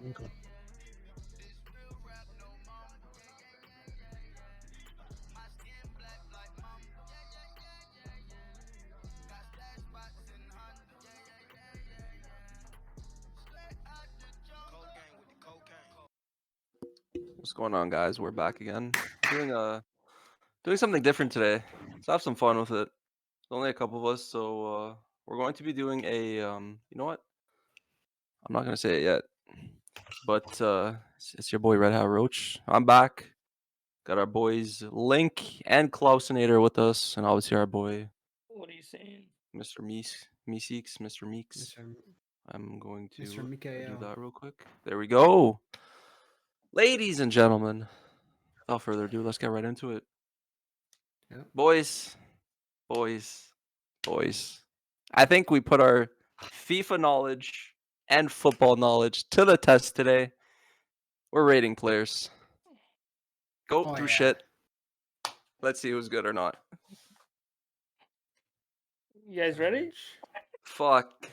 Okay. What's going on, guys? We're back again. Doing something different today. Let's have some fun with it. There's only a couple of us, so we're going to be doing a you know what? I'm not gonna say it yet, but it's your boy Red Hat Roach. I'm back. Got our boys Link and Klausinator with us, and obviously our boy What are you saying? Mr. Meeseeks, Mr. Meeks. Mr. I'm going Mr. to do Mikael. that real quick. There we go, ladies and gentlemen. Without further ado, let's get right into it, Yeah. boys. Boys, boys. I think we put our FIFA knowledge and football knowledge to the test today. We're rating players. Go Oh through yeah. shit. Let's see who's good or not. You guys ready? Fuck.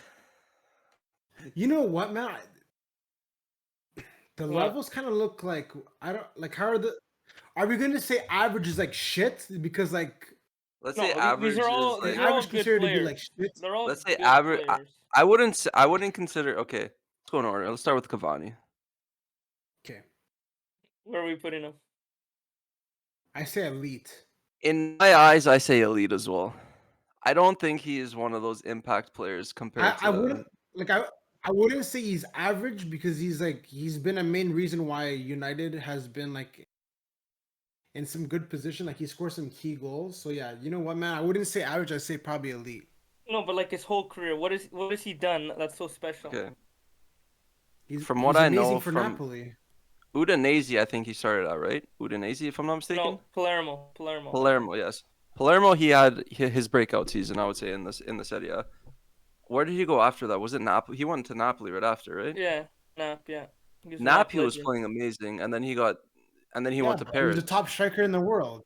You know what, man? The What? levels kind of look like I don't like. How are the? Are we gonna say average is like shit? Because like Let's say No, these are average is all is these like. are all average good considered to be like players. shit? They're all Let's say good average. players. I wouldn't. I wouldn't consider. Okay, let's go in order. Let's start with Cavani. Okay, Where are we putting them? I say elite. In my eyes, I say elite as well. I don't think he is one of those impact players compared I to. wouldn't like I wouldn't say he's average because he's been a main reason why United has been like in some good position. Like he scored some key goals. So yeah, you know what, man? I wouldn't say average. I say probably elite. No, but like his whole career, what has he done that's so special? Okay, He's from what he's I amazing know for from Napoli. Udinese, I think he started out, right? Udinese, if I'm not mistaken. No, Palermo, I Palermo, think. yes. Palermo, he had his breakout season, I would say, in the Serie A. Where did he go after that? Was it Napoli? He went to Napoli right after, right? Yeah, Nap, yeah. He's a Nap Napoli was legend. playing amazing, and then he Yeah, went to bro, he was the Paris. top striker in the world.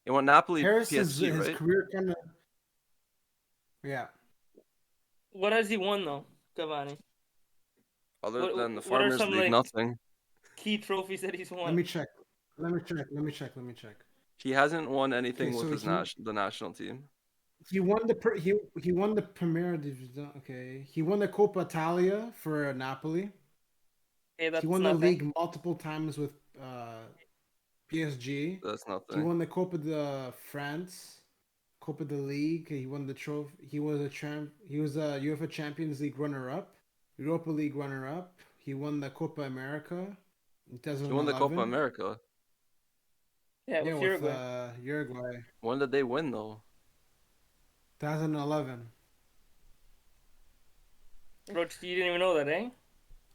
He went Napoli, Paris is PSG, his right? career kind of yeah. What has he won though, Cavani? Other than the What are Farmers some League, like nothing. key trophies that he's Let won? me check. Let me check. He hasn't won Okay, anything with so his the national team. he won he won the Premier Division. Okay, he won the Coppa Italia for Napoli. Okay, He that's won the nothing. league multiple times with PSG. That's He nothing. won the Copa de France, Copa de League. He won the trophy. He was a champ. He was a UEFA Champions League runner-up, Europa League runner-up. He won the Copa America in He won the Copa 2011. America. Yeah, Yeah, with with Uruguay. Uruguay. When did they win though? 2011. Roach, you didn't even know that, eh?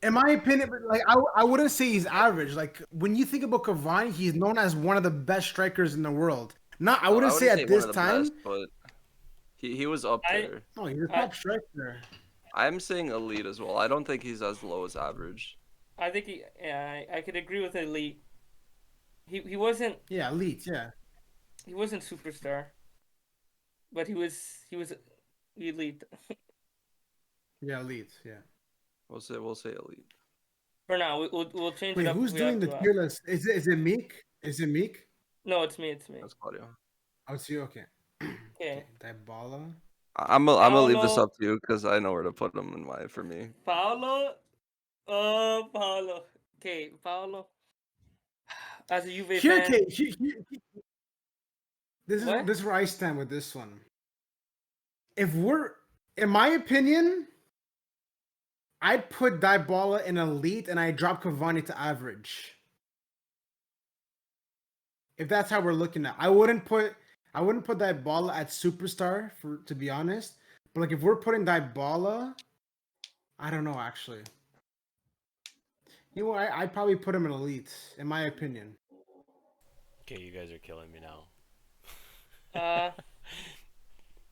In my opinion, like I wouldn't say he's average. Like when you think about Cavani, he's known as one of the best strikers in the world. Not, I No, I wouldn't say wouldn't say at one this of the best, time. but he was up I there. No, he's a I top striker. I'm saying elite as well. I don't think he's as low as average. I think I could agree with Elite. He wasn't Yeah, elite. Yeah, superstar, but he was elite yeah, elite. Yeah. We'll say elite. for now. We'll change it Wait, up if who's we have doing the to tier ask. list? Is it Meek? Is it Meek? No, it's me. It's me. That's Claudio. Oh, it's you. Okay. Okay, Okay, Dybala. I'm gonna leave this Paolo, up to you because I know where to put him in my for me. Paolo, Paolo. Okay, Paolo. As a Juve Here, fan, okay. This is what? this is where I stand with this one. If we're, in my opinion, I'd put Dybala in elite and I drop Cavani to average. If that's how we're looking at, I wouldn't put Dybala at superstar for to be honest. But like if we're putting Dybala, I don't know actually. You know, I'd probably put him in elite, in my opinion. Okay, you guys are killing me now. Uh,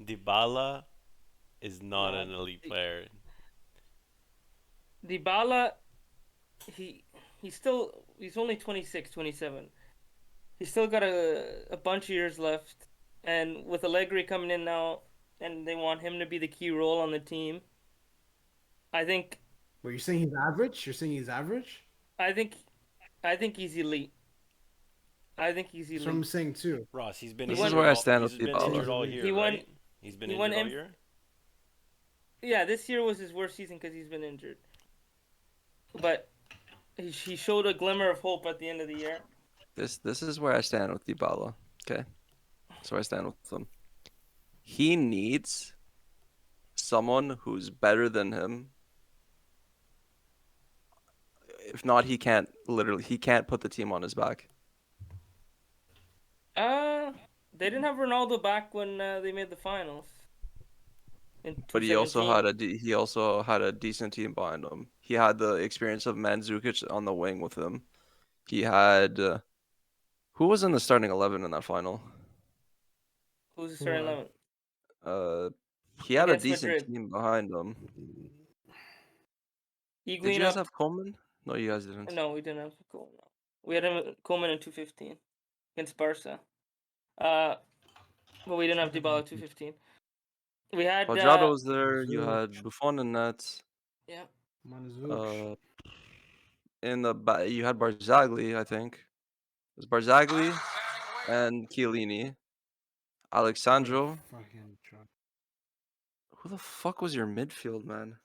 Dybala is not no, an elite player. Dybala. He he's only 26, 27. He's still got a bunch of years left, and with Allegri coming in now, and they want him to be the key role on the team. I think Wait, you're saying he's average? You're saying he's average? I think I think he's elite. I think he's That's what I'm elite. saying too. Ross, he's been He This is won. where injured I all. stand with He's been Dybala. injured all year, He won. right? He's been He won injured all M. year. Yeah, this year was his worst season because he's been injured. But he showed a glimmer of hope at the end of the year. This is where I stand with Dybala. Okay, that's where I stand with him. He needs someone who's better than him. If not, he can't put the team on his back. They didn't have Ronaldo back when they made the finals in But he also 2017. he also had a decent team behind him. He had the experience of Mandzukic on the wing with him. He had who was in the starting 11 in that final? Who's the Who, starting 11 Uh, he had a against decent Madrid? team behind him. Did you guys Iguina. have Coleman? No, you guys didn't. No, we didn't have Coleman. We had him Coleman in 2015 against Barca. But we didn't have Dybala 2015. We had Quadrado was there. You Mandzukic, had Buffon and nets. yeah. Mandzukic. Uh, in the you had Barzagli, I think. It was Barzagli and Chiellini. What a Alexandro. fucking truck. Who the fuck was your midfield, man?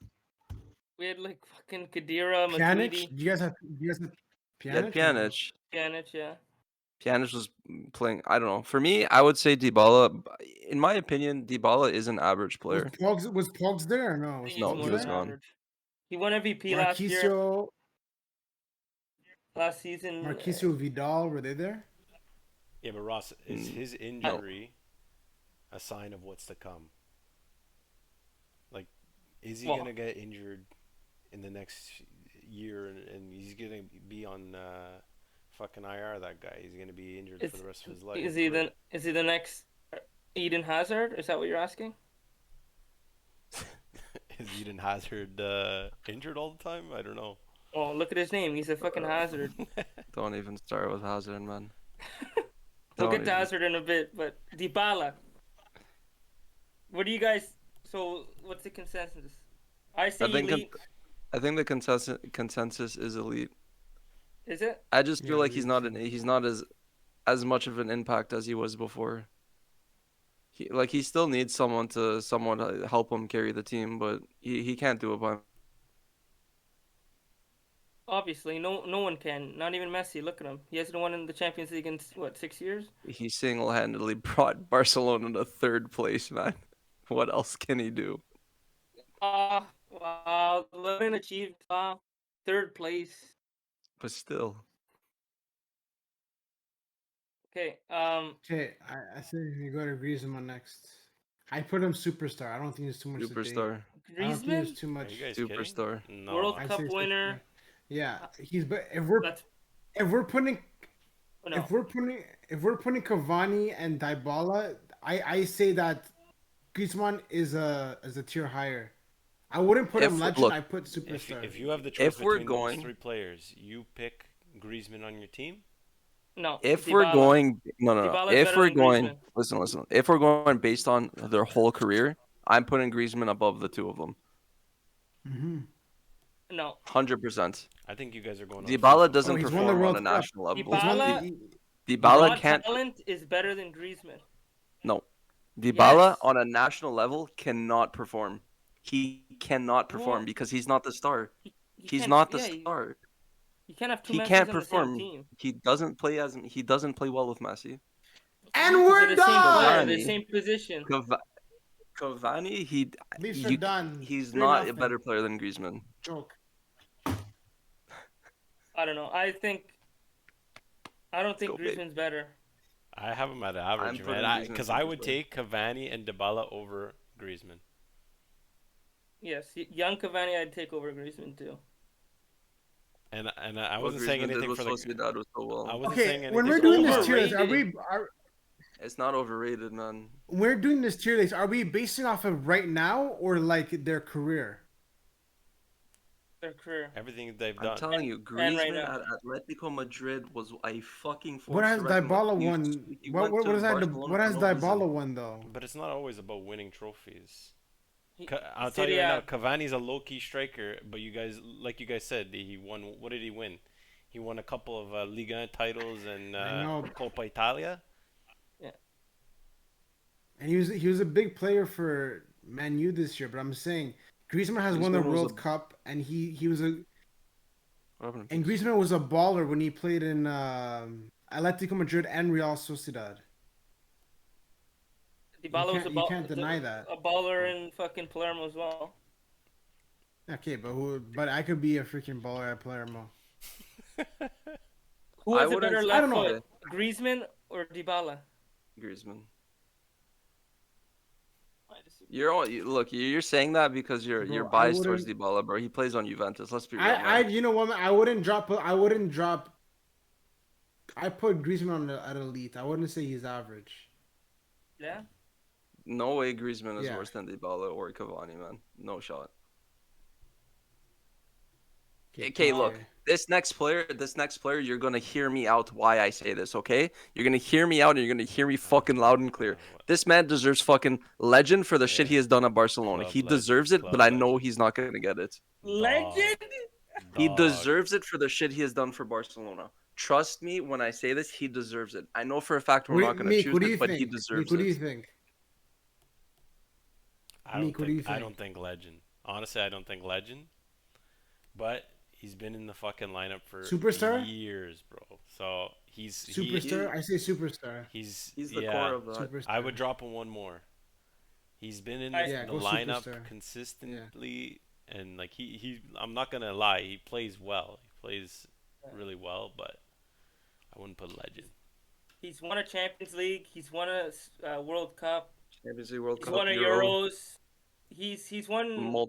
We had like fucking Kadira, Pjanic? Matuidi, Do you guys have You had Pjanic or no? Pjanic. Pjanic, yeah. Pjanic was playing. I don't know. For me, I would say Dybala. In my opinion, Dybala is an average player. Was Pogs there or no? I Was think he's No, Pogs he more was than there? gone. average. He won MVP last year, Marquisio, last season. Marquisio Vidal, were they there? Yeah, but Ross, is his No. injury a sign of what's to come? Like, is he Well- gonna get injured in the next year, and he's gonna be on fucking IR? That guy, he's gonna be injured for Is, the rest of his life. is he the next Eden Hazard? Is that what you're asking? Is Eden Hazard injured all the time? I don't know. Oh, look at his name. He's a fucking Hazard. Don't even start with Hazard, man. We'll Don't get to even. Hazard in a bit, but Dybala. What do you guys? So, what's the consensus? I say I think elite. I think the consensus is elite. Is it? I just feel Yeah, like he's elite. not as much of an impact as he was before. He still needs someone to help him carry the team, but he can't do it by. Obviously, no one can. Not even Messi. Look at him. He hasn't won in the Champions League in what 6 years? He single-handedly brought Barcelona to third place, man. What else can he do? Wow, Levin achieved third place. But still, Okay, Okay, I say you go to Griezmann next. I put him superstar. I don't think there's too much debate. superstar, I don't think there's Griezmann, too Are much. you guys superstar. kidding? No. World I Cup say winner. superstar. Yeah, he's. But That's if we're putting no. if we're putting Cavani and Dybala, I say that Griezmann is a tier higher. I wouldn't put him legend. Look, I put If superstar. if you have the choice if we're between those going, three players, you pick Griezmann on your team. No. if Dybala. we're going, no. Dybala's If better we're than going, Griezmann. listen. If we're going based on their whole career, I'm putting Griezmann above the two of them, Mm-hmm. No. 100%. I think you guys are going on Dybala FIFA. doesn't he's won the perform on World a Cup. national level. Dybala, Dybala raw can't. talent is better than Griezmann. No, Dybala Yes. on a national level cannot perform. He cannot perform Well, because he's not the star. He He's can't, not the yeah, star. you can't have two He Messis can't on the same perform. team. He doesn't play well with Messi. And They're we're the same player, the Cavani. same position. Cavani, Leafs are done. he's 3-0. not a better player than Griezmann. Joke. I don't know. I don't think Go big. Griezmann's better. I have him at average, putting man. Griezmann Because I would superstar. take Cavani and Dybala over Griezmann. Yes, young Cavani I'd take over Griezmann too. And I What wasn't saying Griezmann did anything with for the. Sociedad was so well. I wasn't saying Okay, anything. when we're It's doing this tier list, overrated. It's not overrated, man. we're doing this tier list, are we basing off of right now or like their career? Their career. Everything they've I'm done. telling you, And right Griezmann now. at Atletico Madrid was a fucking force. What has to reckon with. Dybala won? He What went to is that? Barcelona What has for no reason. Dybala won though? But it's not always about winning trophies. I'll tell you right now, Cavani's a low-key striker, but you guys, like you guys said, he won. What did he win? He won a couple of Liga 1 titles and I know, Coppa Italia. Yeah. and he was a big player for Man U this year. But I'm saying Griezmann has won the Griezmann was World a- Cup, and he was a What happened to and Griezmann? Griezmann was a baller when he played in Atletico Madrid and Real Sociedad. Dybala was You can't deny that. a baller in fucking Palermo as well. Okay, but I could be a freaking baller at Palermo. Who I has a wouldn't better say- I don't left know. foot, Griezmann or Dybala? Griezmann. Look. You're saying that because you're Bro, I biased towards wouldn't- Dybala, bro. He plays on Juventus. Let's be real, I man. you know what? I wouldn't drop. I put Griezmann at elite. I wouldn't say he's average. Yeah. No way Griezmann is Yeah. worse than Dybala or Cavani, man. No shot. Okay, look. This next player, you're gonna hear me out why I say this, okay? You're gonna hear me out and you're gonna hear me fucking loud and clear. This man deserves fucking legend for the shit he has done at Barcelona. Club He deserves legend, it, but club I know legend. he's not gonna get it. Legend. He Dog. deserves it for the shit he has done for Barcelona. Trust me when I say this, he deserves it. I know for a fact we're not gonna Meek, choose what do you it, but he think? deserves Meek, what do you it. think? I Meek, what do you think? don't think legend. Honestly, I don't think legend. But he's been in the fucking lineup for Superstar? years, bro. So he's Superstar? I say superstar. He's the yeah, core of that. Superstar. I would drop him one more. He's been in Yeah, the go lineup superstar. consistently, and like he I'm not gonna lie, he plays well. He plays really well, but I wouldn't put legend. He's won a Champions League. He's won a World Cup. Champions League, World He's Cup, won a Euro, Euros. He's won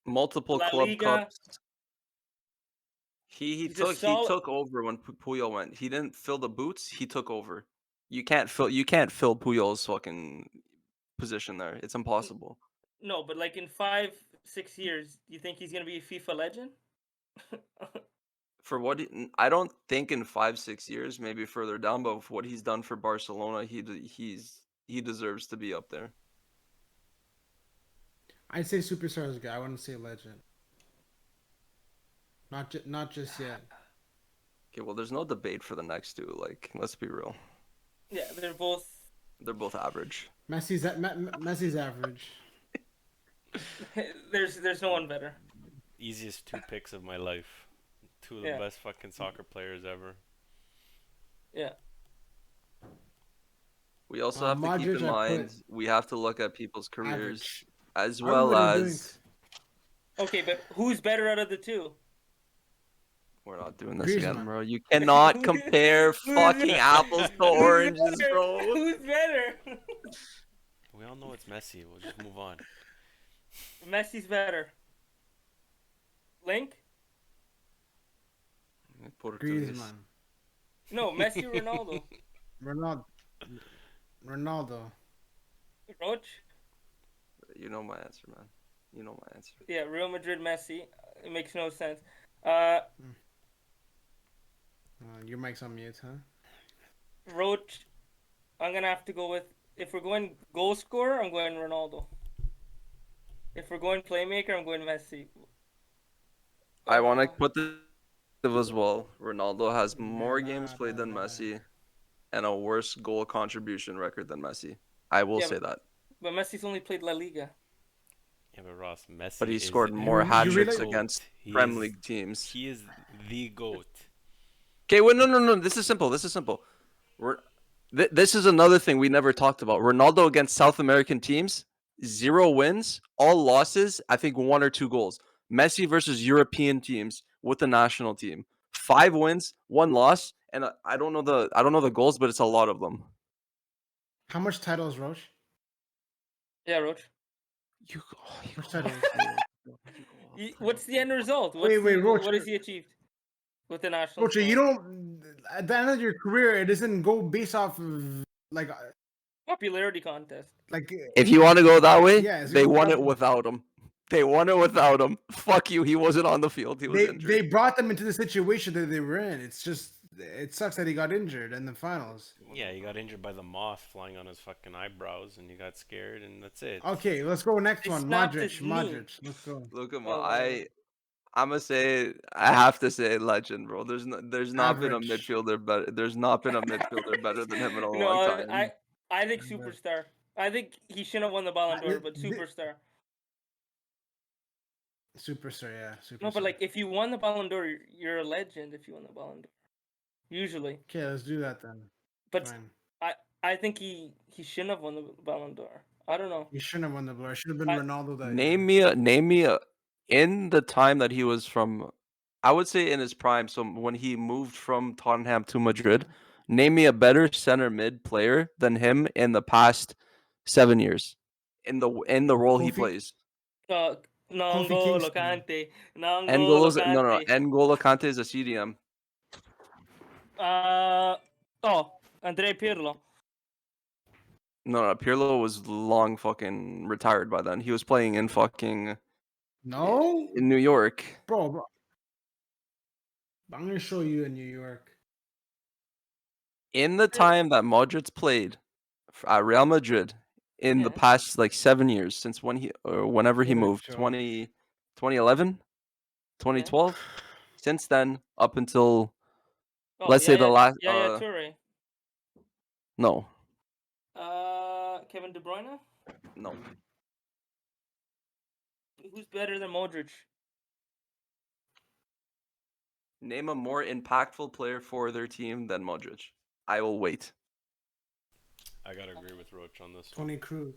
multiple La club Liga. cups. He He's a he took over when Puyol went. He didn't fill the boots. He took over. You can't fill Puyol's fucking position there. It's impossible. No, but like in 5-6 years, do you think he's gonna be a FIFA legend? For what I don't think in 5-6 years, maybe further down, but for what he's done for Barcelona, he deserves to be up there. I'd say superstar is good. I wouldn't say legend. Not just yet. Okay, well, there's no debate for the next two. Like, let's be real. Yeah, they're both average. Messi's average. there's no one better. Easiest two picks of my life. Two of the Yeah. best fucking soccer players ever. Yeah. We also have to keep Modric, in I mind put we have to look at people's careers Average. as I don't know well what he's as Okay, but who's better out of the two? we're not doing this again, Griezmann. bro. You cannot compare fucking apples to oranges, better? bro. Who's better? We all know it's Messi. We'll just move on. Messi's better. Link? Portuguese. Griezmann. No, Messi or Ronaldo? Ronaldo. Roach? You know my answer, man. You know my answer. Yeah, Real Madrid Messi. It makes no sense. Your mic's on mute, huh? Roach, I'm gonna have to go with, if we're going goal scorer, I'm going Ronaldo. If we're going playmaker, I'm going Messi. I want to put this as well. Ronaldo has more games played than Messi and a worse goal contribution record than Messi. I will say that. But Messi's only played La Liga. Yeah, but Ross, Messi. But he is scored more You hat tricks really- against He Premier is- League teams. He is the GOAT. Okay, wait, no. This is simple. This is another thing we never talked about. Ronaldo against South American teams, 0 wins, all losses. I think 1 or 2 goals. Messi versus European teams with the national team, 5 wins, 1 loss, and I don't know the goals, but it's a lot of them. How much titles, Roche? Yeah, Roach. Which titles? What's the end result? Wait, Roach. What has he achieved with the national Roche, you squad? don't. At the end of your career, it doesn't go based off of like Popularity contest. If you want to go that way, Yeah, it's they gonna won go it down- without him. They won it without him. Fuck you. He wasn't on the field. He was they injured. they brought them into the situation that they were in. It's just it sucks that he got injured in the finals. Yeah, he got injured by the moth flying on his fucking eyebrows, and he got scared, and that's it. Okay, let's go next They one. snapped his knee. Modric. Let's go. Look at Oh, I'm gonna say I have to say legend, bro. There's not been a Average. midfielder better. There's not been a midfielder better than him in a no, long time. I think superstar. I think he shouldn't have won the Ballon d'Or, but Th- superstar. Superstar, yeah. Superstar. No, but like if you won the Ballon d'Or, you're a legend. If you won the Ballon d'Or, usually. Okay, let's do that then. But Fine. I think he shouldn't have won the Ballon d'Or. I don't know. He shouldn't have won the Blur. It should have been I- Ronaldo that year. Name me a in the time that he was from. I would say in his prime. So when he moved from Tottenham to Madrid, name me a better center mid player than him in the past 7 years. In the role he Kofi- plays. Kofi N'Golo Kingston. Kante. N'Golo Kante is a CDM. Andrea Pirlo. No, Pirlo was long fucking retired by then. He was playing in fucking No? in New York. Bro. I'm going to show you in New York. In the time that Modric played at Real Madrid in the Yeah. past like 7 years since whenever he What a moved, joke. 2011, 2012. Since then up until Oh, let's say the last yeah, Toure. no. Kevin De Bruyne. No. Who's better than Modric? Name a more impactful player for their team than Modric. I will wait. I gotta agree with Roach on this one. Tony Cruz.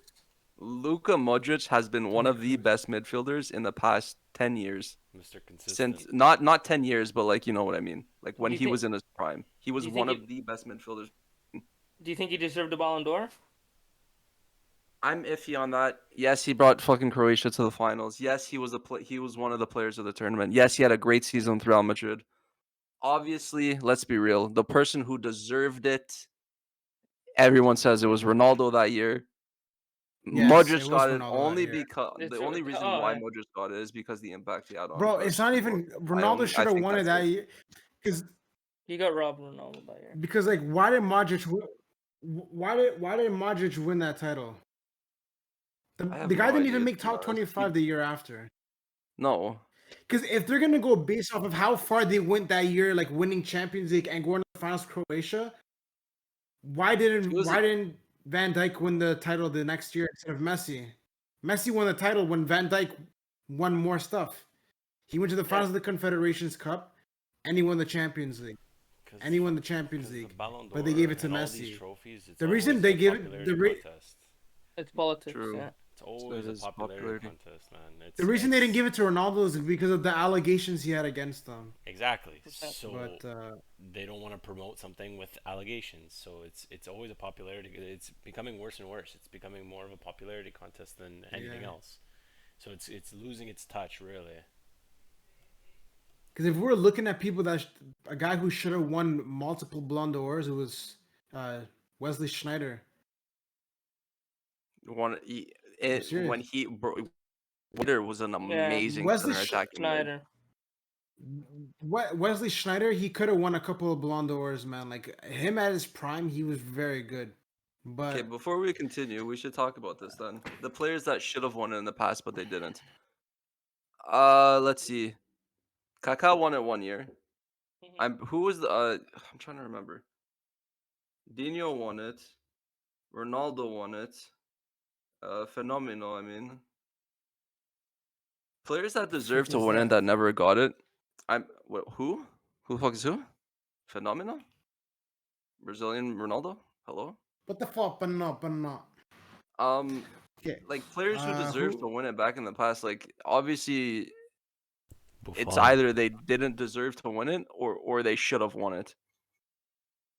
Luka Modric has been one Toni of the Kroos. best midfielders in the past 10 years. Mr. Consistent. Since not 10 years, but like you know what I mean. Like when Do you he think- was in his prime. He was do you one think of the best midfielders. Do you think he deserved a Ballon d'Or? I'm iffy on that. Yes, he brought fucking Croatia to the finals. Yes, he was he was one of the players of the tournament. Yes, he had a great season with Real Madrid. Obviously, let's be real. The person who deserved it, everyone says it was Ronaldo that year. Yes, Modric it was got it Ronaldo only that year. because It's the only Ro- reason oh, why yeah. Modric got it is because the impact he had on. Bro, it's not even Ronaldo should have think won it that's that year. He got robbed Ronaldo that year. Because like why did Modric why did Modric win that title? I have The guy no didn't idea, even to make be top honest. 25 the year after. No, Because if they're gonna go based off of how far they went that year, like winning Champions League and going to the finals with Croatia, why didn't Van Dijk win the title the next year instead of Messi? Messi won the title when Van Dijk won more stuff. He went to the finals of the Confederations Cup, and he won the Champions League. And he won the Champions League, but they gave it to Messi. The reason they give it It's politics. True. Yeah. It's always It a is popularity popularity. contest, man. The reason they didn't give it to Ronaldo is because of the allegations he had against them. Exactly. Percent. So But they don't want to promote something with allegations. So it's always a popularity. It's becoming worse and worse. It's becoming more of a popularity contest than anything Yeah. else. So it's losing its touch, really. because if we're looking at people a guy who should have won multiple Ballon d'Ors, it was Wesley Schneider. When Witter was an amazing Wesley center attacking mid. Schneider. Wesley Schneider, he could have won a couple of Ballon d'Ors, man. Like him at his prime, he was very good. But Okay, before we continue, we should talk about this then. The players that should have won it in the past, but they didn't. Let's see. Kaká won it 1 year. Who was the I'm trying to remember. Dino won it. Ronaldo won it. Phenomenal, I mean. Players that deserve to is win it that? that never got it. Who? Who the fuck is who? Phenomenal? Brazilian Ronaldo? Hello? What the fuck? But not. Okay. Like players who deserve who- to win it back in the past, like obviously it's Buffon. either they didn't deserve to win it or they should have won it.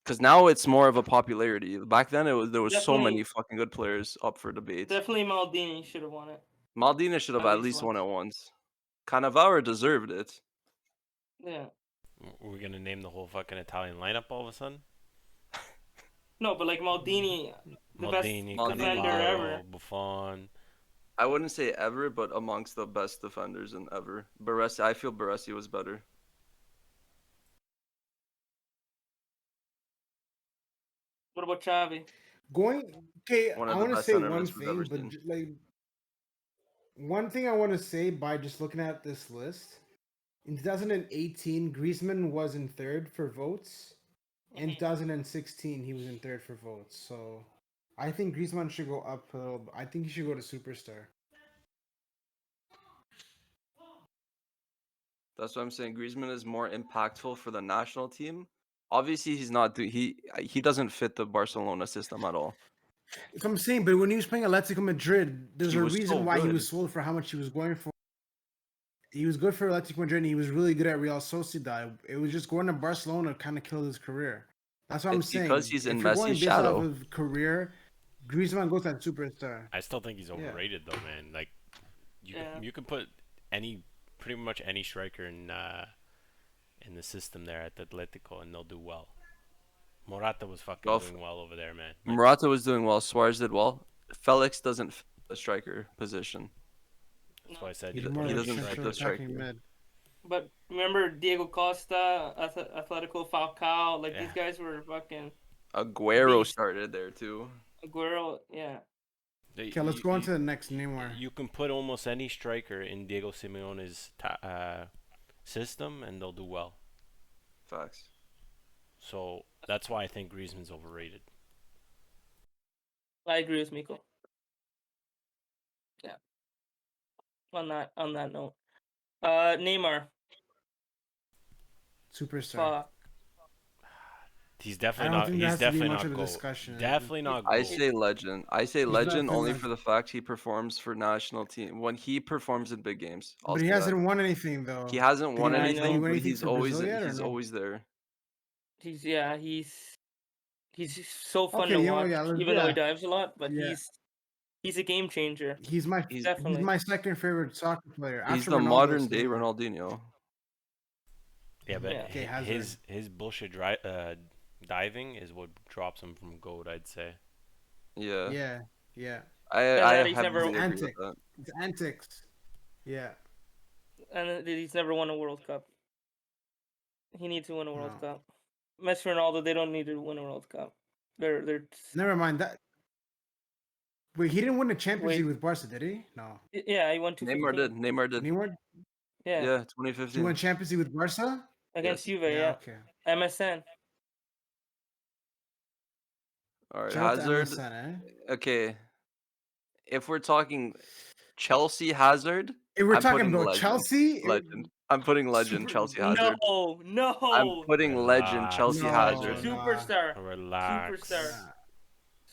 Because now it's more of a popularity. Back then there was so many Definitely- fucking good players up for debate. Definitely Maldini should have won it. Maldini should have at least won it once. Cannavaro deserved it. Yeah. We're gonna name the whole fucking Italian lineup all of a sudden. No, but like Maldini, the Maldini, best defender Cannavaro, ever. Buffon. I wouldn't say ever, but amongst the best defenders in ever. I feel Baresi was better. about Xavi? Okay, One I of the want to best say center one mids we've ever thing, but seen. like one thing I want to say by just looking at this list. In 2018, Griezmann was in third for votes. In Mhm. 2016, he was in third for votes. So I think Griezmann should go up a little. I think he should go to superstar. That's what I'm saying. Griezmann is more impactful for the national team. Obviously, he's not. He doesn't fit the Barcelona system at all. That's what I'm saying. But when he was playing Atletico Madrid, there's He a was reason so why he good. was sold for how much he was going for. He was good for Atletico Madrid, and he was really good at Real Sociedad. It was just going to Barcelona kind of killed his career. That's what I'm It's because saying. he's in If you're going Messi's based off shadow. of career, Griezmann goes at superstar. I still think he's Yeah. overrated though, man. Like Yeah. you can put pretty much any striker in the system there at Atletico and they'll do well. Morata was fucking Well, doing well over there, man. Morata was doing well. Suarez did well. Felix doesn't fit the striker position. That's No. why I said He's he's more He of a doesn't fit central the attacking striker. mid. But remember Diego Costa, Atletico Falcao, like these Yeah. guys were fucking Aguero beast. started there too. Aguero, yeah. Okay, let's go on to the next Neymar. You can put almost any striker in Diego Simeone's system and they'll do well. Facts. So that's why I think Griezmann's overrated. I agree with Miko. Yeah. On that note. Neymar. Superstar. Fuck. He's I definitely don't not. think there He's has to be definitely much not of a goat. discussion. Definitely not I goat. say legend. I say He's legend nothing only like- for the fact he performs for national team when he performs in big games. I'll But he say that. hasn't won anything though. He hasn't Did won I know. anything, Did he win but anything he's for always Brazil yet, or he's no? always there. He's so fun Okay, to you know, watch, yeah, even though he yeah. dives a lot. But Yeah. he's a game changer. He's my He's Definitely. he's my second favorite soccer player. he's After the Ronaldo, modern it's day Neymar. Ronaldinho. Yeah, but Yeah. Okay, Hazard. his bullshit diving is what drops him from goat. I'd say. Yeah. Yeah. I that he's heavily never- agree with Antic. that. It's antics. Yeah. And he's never won a World Cup. He needs to win a World No. Cup. Messi and Ronaldo, they don't need to win a World Cup. They're Never mind that. Wait, he didn't win the Champions Wait. League with Barca, did he? No. yeah. He won 2015. Neymar did. Neymar? Yeah. Yeah, He 2015. won Champions League with Barca? Against Yes. Juve. Yeah. Okay. MSN. All right, Shout out to Hazard. MSN, Okay. If we're talking Chelsea Hazard, If we're I'm talking putting about legend. Chelsea, Legend. I'm putting legend Super- Chelsea Hazard. No. I'm putting legend Relax. Chelsea No, Hazard. no. Superstar. Relax. Superstar.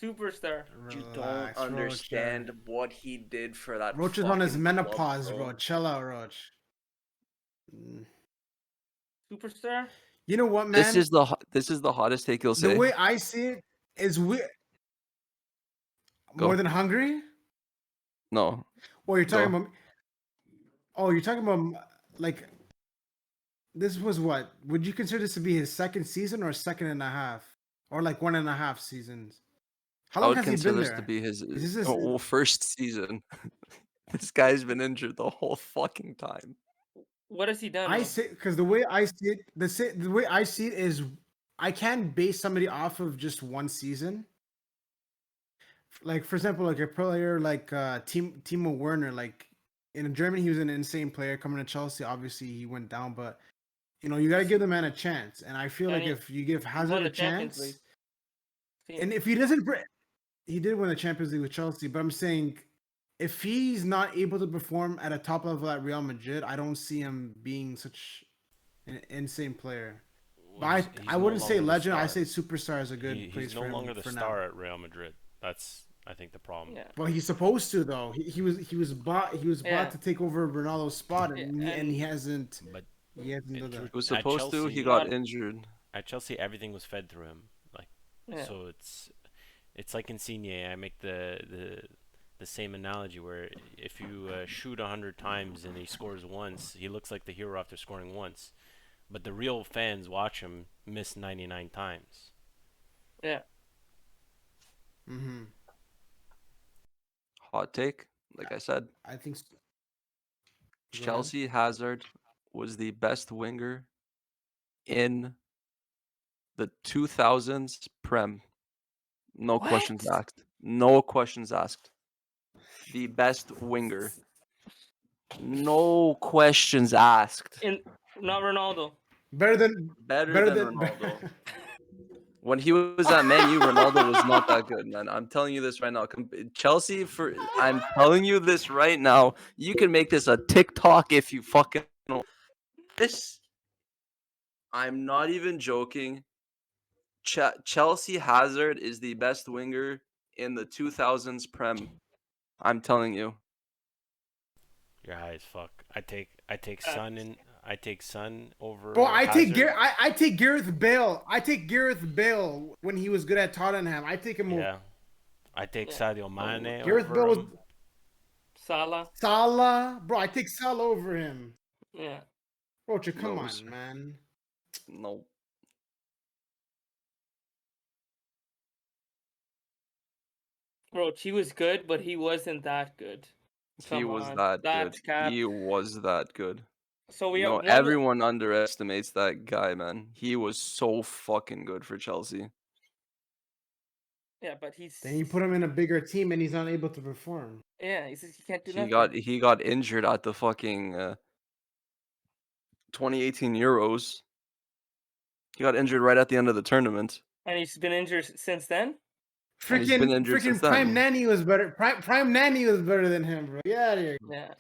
Superstar. Relax, what he did for that. Roach is on his fucking menopause, club, bro. Chill out, Roach. Mm. Superstar. You know what, man? This is the hottest take you'll say. The way I see it is weird. Go. More than Hungary? No, Well, you're talking Go. about. Oh, you're talking about like. This was what? Would you consider this to be his second season or second and a half, or like 1.5 seasons? How I long would has he consider been this there? to be his Is this first season. This guy's been injured the whole fucking time. What has he done? I though? say because the way I see it, the way I see it is, I can't base somebody off of just one season. Like for example, like a player like Timo Werner, like in Germany, he was an insane player. Coming to Chelsea, obviously he went down, but you know you got to give the man a chance. And I feel I like mean, if you give won Hazard the a Champions chance, League. and if he doesn't, he did win the Champions League with Chelsea. But I'm saying, if he's not able to perform at a top level at Real Madrid, I don't see him being such an insane player. But Well, he's I no wouldn't say longer the legend. I star. say superstar is a good place He's no for him longer the for star now. at Real Madrid. That's I think the problem. Yeah. Well, he's supposed to though. He was bought Yeah. to take over Ronaldo's spot, Yeah, and he hasn't But done that. He was At supposed to. He Chelsea- got Not- injured. at Chelsea, everything was fed through him. Like Yeah. so, it's like Insigne. I make the same analogy where if you shoot 100 times and he scores once, he looks like the hero after scoring once. But the real fans watch him miss 99 times. Yeah. Mm-hmm. Hot take. Like I said, I think. So. Go ahead. Chelsea Hazard was the best winger in the 2000s Prem. No What? questions asked. No questions asked. The best winger. No questions asked. In not Ronaldo. Better than Better better than than Ronaldo. When he was at Man U, Ronaldo was not that good, man. I'm telling you this right now. Chelsea I'm telling you this right now. You can make this a TikTok if you fucking know. This I'm not even joking. Chelsea Hazard is the best winger in the 2000s Prem. I'm telling you. You're high as fuck. Uh, I take Son Bro, over Hazard. I take Gareth Bale. I take Gareth Bale when he was good at Tottenham. I take him over Yeah. I take Yeah. Sadio Oh, Mane Gareth over Bale was him. Salah. Salah. Bro, I take Salah over him. Yeah. Rocha, come no, on, man. no. Bro, he was good, but he wasn't that good. He Come was on. that good. That's cap. He was that good. So we have one Everyone underestimates that guy, man. He was so fucking good for Chelsea. yeah, but he's Then you put him in a bigger team and he's not able to perform. yeah, he can't do He nothing. got injured at the fucking 2018 Euros. He got injured right at the end of the tournament, And he's been injured since then? and he's been injured since Freaking Prime then. Nanny was better. Prime Nanny was better than him, bro. Yeah, there. Yeah.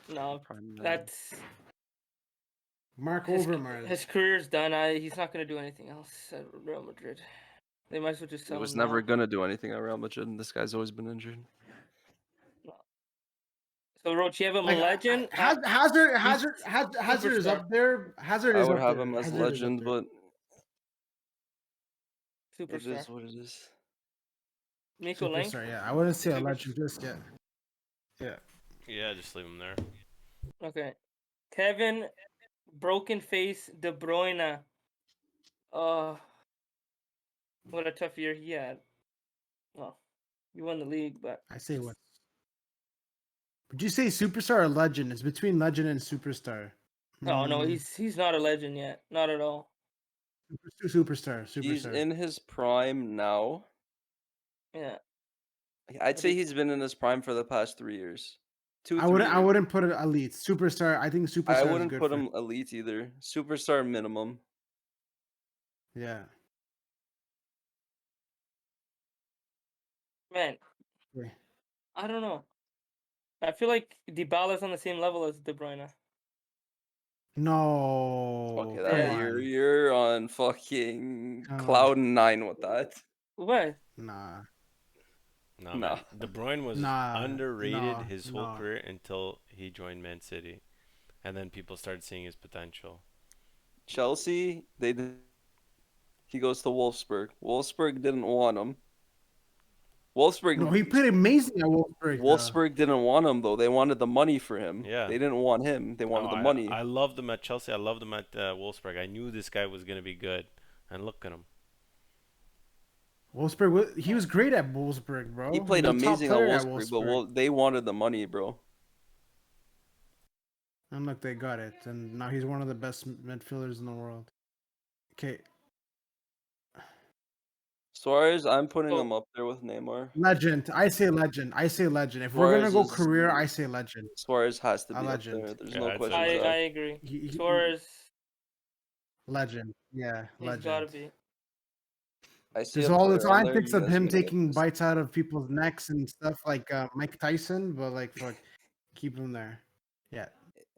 No, Prime man. that's Mark his Overmars. career's done. He's not gonna do anything else at Real Madrid. They might as well just He sell was him never now. gonna do anything at Real Madrid. And this guy's always been injured. No. So Roach, you have him a Like legend. He's Hazard is superstar. up there. Hazard I is would up have there. him as Hazard is up legend, there. but it Superstar. is what it is. Miko Lang. Superstar, yeah. I wouldn't say a legend just yet. Yeah. Yeah, just leave him there. Okay. Kevin Broken Face De Bruyne. Oh, what a tough year he had. Well, he won the league, but I say what? Would you say superstar or legend? It's between legend and superstar. oh no, Hmm. he's not a legend yet. Not at all. Superstar. He's Superstar. in his prime now. Yeah. I'd But say he's been in his prime for the past 3 years. I 3 wouldn't. I years. wouldn't put it elite. Superstar. I think I superstar is wouldn't good put for. him elite either. Superstar minimum. Yeah. Man, Okay. I don't know. I feel like Dybala's on the same level as De Bruyne. No. Okay, Come Yeah. that on. you're on fucking Come on. cloud 9 with that. What? Nah. No, Nah. man. De Bruyne was Nah. underrated No. his whole No. career until he joined Man City. And then people started seeing his potential. Chelsea, he goes to Wolfsburg. Wolfsburg didn't want him. Wolfsburg No. He played amazing at Wolfsburg. Wolfsburg didn't want him though. They wanted the money for him. Yeah. They didn't want him. They wanted Oh, the money. I loved him at Chelsea. I loved him at Wolfsburg. I knew this guy was going to be good. And look at him. Wolfsburg. He was great at Wolfsburg, bro. He played was a top amazing at player Wolfsburg, but they wanted the money, bro. And look, they got it, and now he's one of the best midfielders in the world. Okay, Suarez, I'm putting So him up there with Neymar. legend. I say legend. I say legend. If we're gonna Suarez go is career, I say legend. Suarez has to A be up legend. there. There's Yeah, no I'd say questions I asked. agree. He- Suarez, legend. Yeah, he's got to legend. be. I see There's a all this player on there. antics You of guys are him gonna hate taking this. bites out of people's necks and stuff like Mike Tyson, but like, fuck, keep him there. Yeah,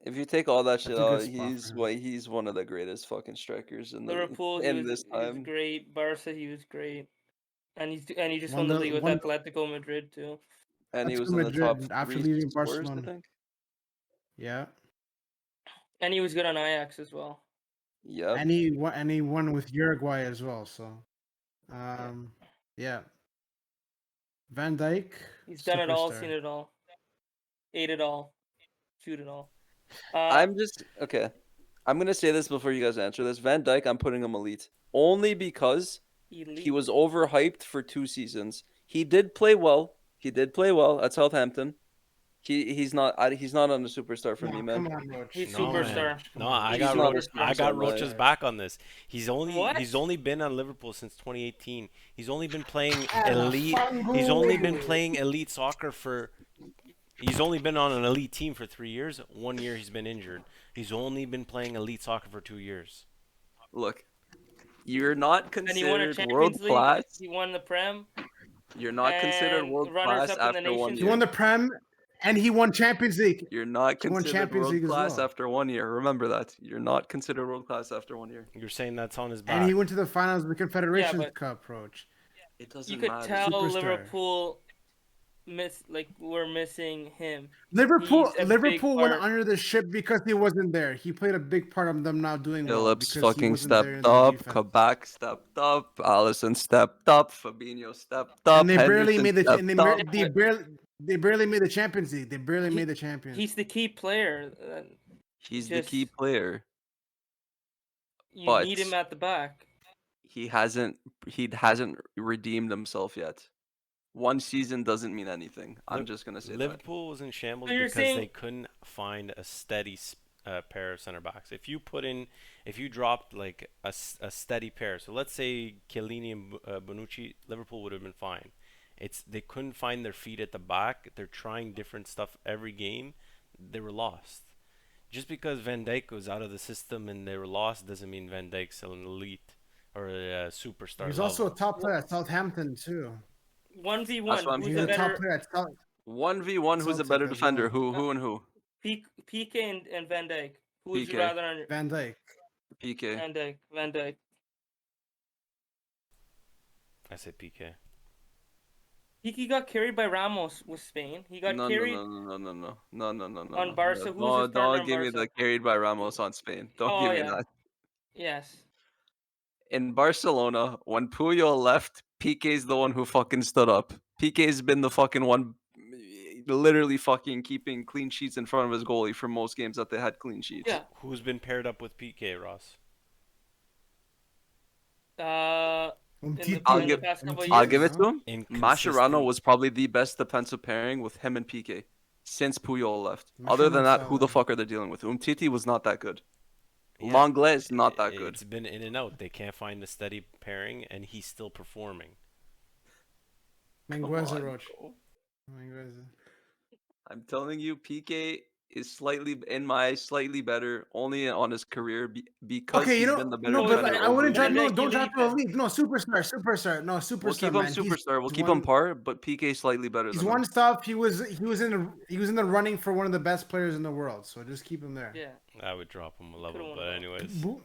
If you take all that shit that's a good out, spot for him. he's one of the greatest fucking strikers in Liverpool, in this he was time. great. Barca, he was great. And he just Won won the the league with won Atletico Madrid too. And he Atletico was in the top Madrid after 3 leaving scorers, I Barcelona. think. Yeah, And he was good on Ajax as well. Yep. and he won with Uruguay as well. So, yeah. Van Dyke, He's done it all, superstar. seen it all, ate it all, shoot it all. I'm just okay. I'm gonna say this before you guys answer this. Van Dyke, I'm putting him elite only because Elite. he was overhyped for 2 seasons. He did play well. He did play well at Southampton. He's not on the superstar for me, No, man. come on, Roach. He's Come No, on, man. superstar. Roach. No, Come on. I He's got He's not a Roach. superstar. I got superstar, Roach's man. back on this. He's What? only been on Liverpool since 2018. He's only been playing Ana elite. He's only been Fangu. playing elite soccer for. He's only been on an elite team for 3 years. 1 year he's been injured. He's only been playing elite soccer for 2 years. Look, you're not And he won a considered world Champions League. class. He won the Prem You're not considered and world runners class up in the after 1 Nations He won year. the League. Prem, and he won Champions League. You're not He won considered Champions world League as class well. after 1 year. Remember that. You're not considered world class after 1 year. You're saying that's on his And back. he went to the finals of the Confederations but- Cup, Roach. It You doesn't could matter. tell Superstar. Liverpool we're missing him. Liverpool He's a big Liverpool went part. under the ship because he wasn't there. He played a big part of them not doing well Phillips because he fucking wasn't there in stepped the up. defense. Kabak stepped up. Allison stepped up. Fabinho stepped up. And they barely Henderson made the stepped and up. they barely made the Champions League. They barely He- made the Champions. He's the key player. He's the key Just- player. You But need him at the back. he hasn't redeemed himself yet. One season doesn't mean anything. I'm just gonna say that. Liverpool was in shambles So you're because saying- they couldn't find a steady pair of center backs. If you dropped like a steady pair, so let's say Chiellini and Bonucci, Liverpool would have been fine. They couldn't find their feet at the back. They're trying different stuff every game. They were lost. Just because Van Dijk was out of the system and they were lost doesn't mean Van Dijk's an elite or a superstar. He's level. also a top player at Southampton too. 1v1. That's what I'm Who's He's a a top better player at Southampton. 1v1, who's a Celtic better as defender? well. Who and who? PK and Van Dijk? Who would you PK. rather on Van Dijk. PK. Van Dijk. I say PK. He got carried by Ramos with Spain. He got No. carried. On Barca. Who's his No, partner don't on give me Barca? the carried by Ramos on Spain. Don't Oh, give me yeah. that. Yes. In Barcelona, when Puyol left, PK's the one who fucking stood up. PK's been the fucking one, literally fucking keeping clean sheets in front of his goalie for most games that they had clean sheets. Yeah. Who's been paired up with PK, Ross? Umtiti. I'll in the give- past couple of I'll years. give it to him. Inconsistent. Mascherano was probably the best defensive pairing with him and PK since Puyol left. Other than Mascherano's that, who the solid. fuck are they dealing with? Umtiti was not that good. Yeah, Longley is not that good. It's been in and out. They can't find a steady pairing, and he's still performing. Mangueza, on, Roach. bro. Mangueza. I'm telling you, PK is slightly better only on his career because Okay, he's you know, been the better no, but defender. I wouldn't over drop. years. No, Van Dijk, don't drop elite, to a man. league. No, superstar. No, superstar. We'll keep him man. He's superstar. We'll keep won, him par, but PK slightly better He's than won him. stuff. He was in the running for one of the best players in the world. So just keep him there. Yeah. I would drop him a level, Could've won but a lot. anyways. Boo-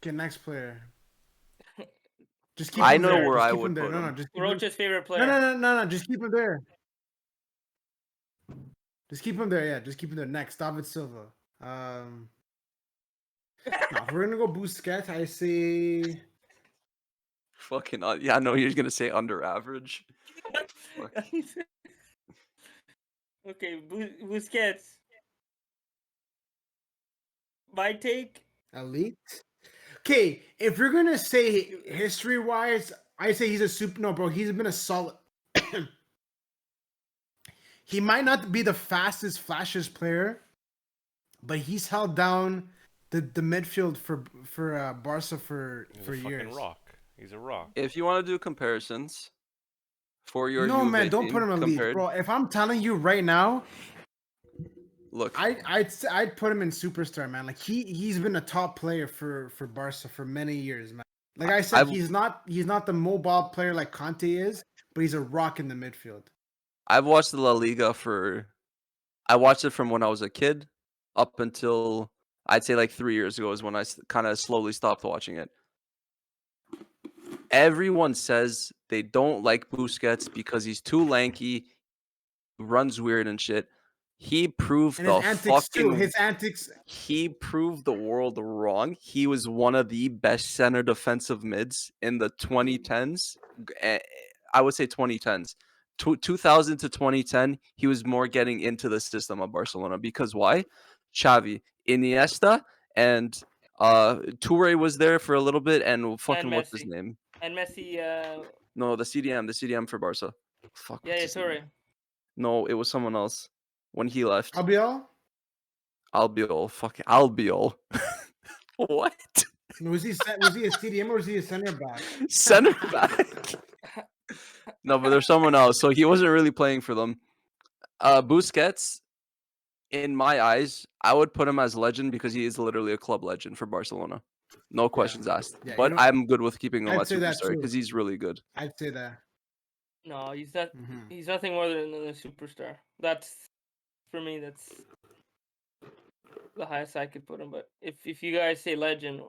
Okay, next player. Just keep I him know there. where Just I keep would him there. put No, him. no, just keep him. Roach's favorite player. No. Just keep him there. Just keep him there. Yeah, just keep him there. Next, David Silva. No, if we're gonna go Busquets, I say. Fucking yeah, I know you're gonna say under average. Fuck. Okay, Busquets. My take. Elite. Okay, if you're gonna say history wise, I say he's a super. No, bro, he's been a solid. He might not be the fastest, flashiest player, but he's held down the midfield for Barca for He's a years. fucking rock. He's a rock. If you want to do comparisons for your No, man, Juve don't team put him elite, compared, bro. If I'm telling you right now, look, I'd put him in superstar, man. Like he's been a top player for Barca for many years, man. Like I said, he's not the mobile player like Conte is, but he's a rock in the midfield. I've watched the La Liga I watched it from when I was a kid up until I'd say like 3 years ago is when I kind of slowly stopped watching it. Everyone says they don't like Busquets because he's too lanky, runs weird and shit. He proved And his the antics too. fucking His antics. he proved the world wrong. He was one of the best center defensive mids in the 2010s. I would say 2010s. 2000 to 2010, he was more getting into the system of Barcelona because why? Xavi, Iniesta, and Toure was there for a little bit, and fucking what's his Messi. name? And Messi. No, the CDM for Barca. Fuck. Yeah, what's his name? Torre. No, it was someone else when he left. Albiol? Albiol. Fucking Albiol. What? Was he a CDM or was he a center back? Center back. No, but there's someone else. So he wasn't really playing for them. Busquets, in my eyes, I would put him as legend because he is literally a club legend for Barcelona. No questions asked. Yeah, But I'm good with keeping him I'd at say that superstar too. because he's really good. I'd say that. No, he's not. Mhm. He's nothing more than a superstar. That's for me. That's the highest I could put him. But if you guys say legend,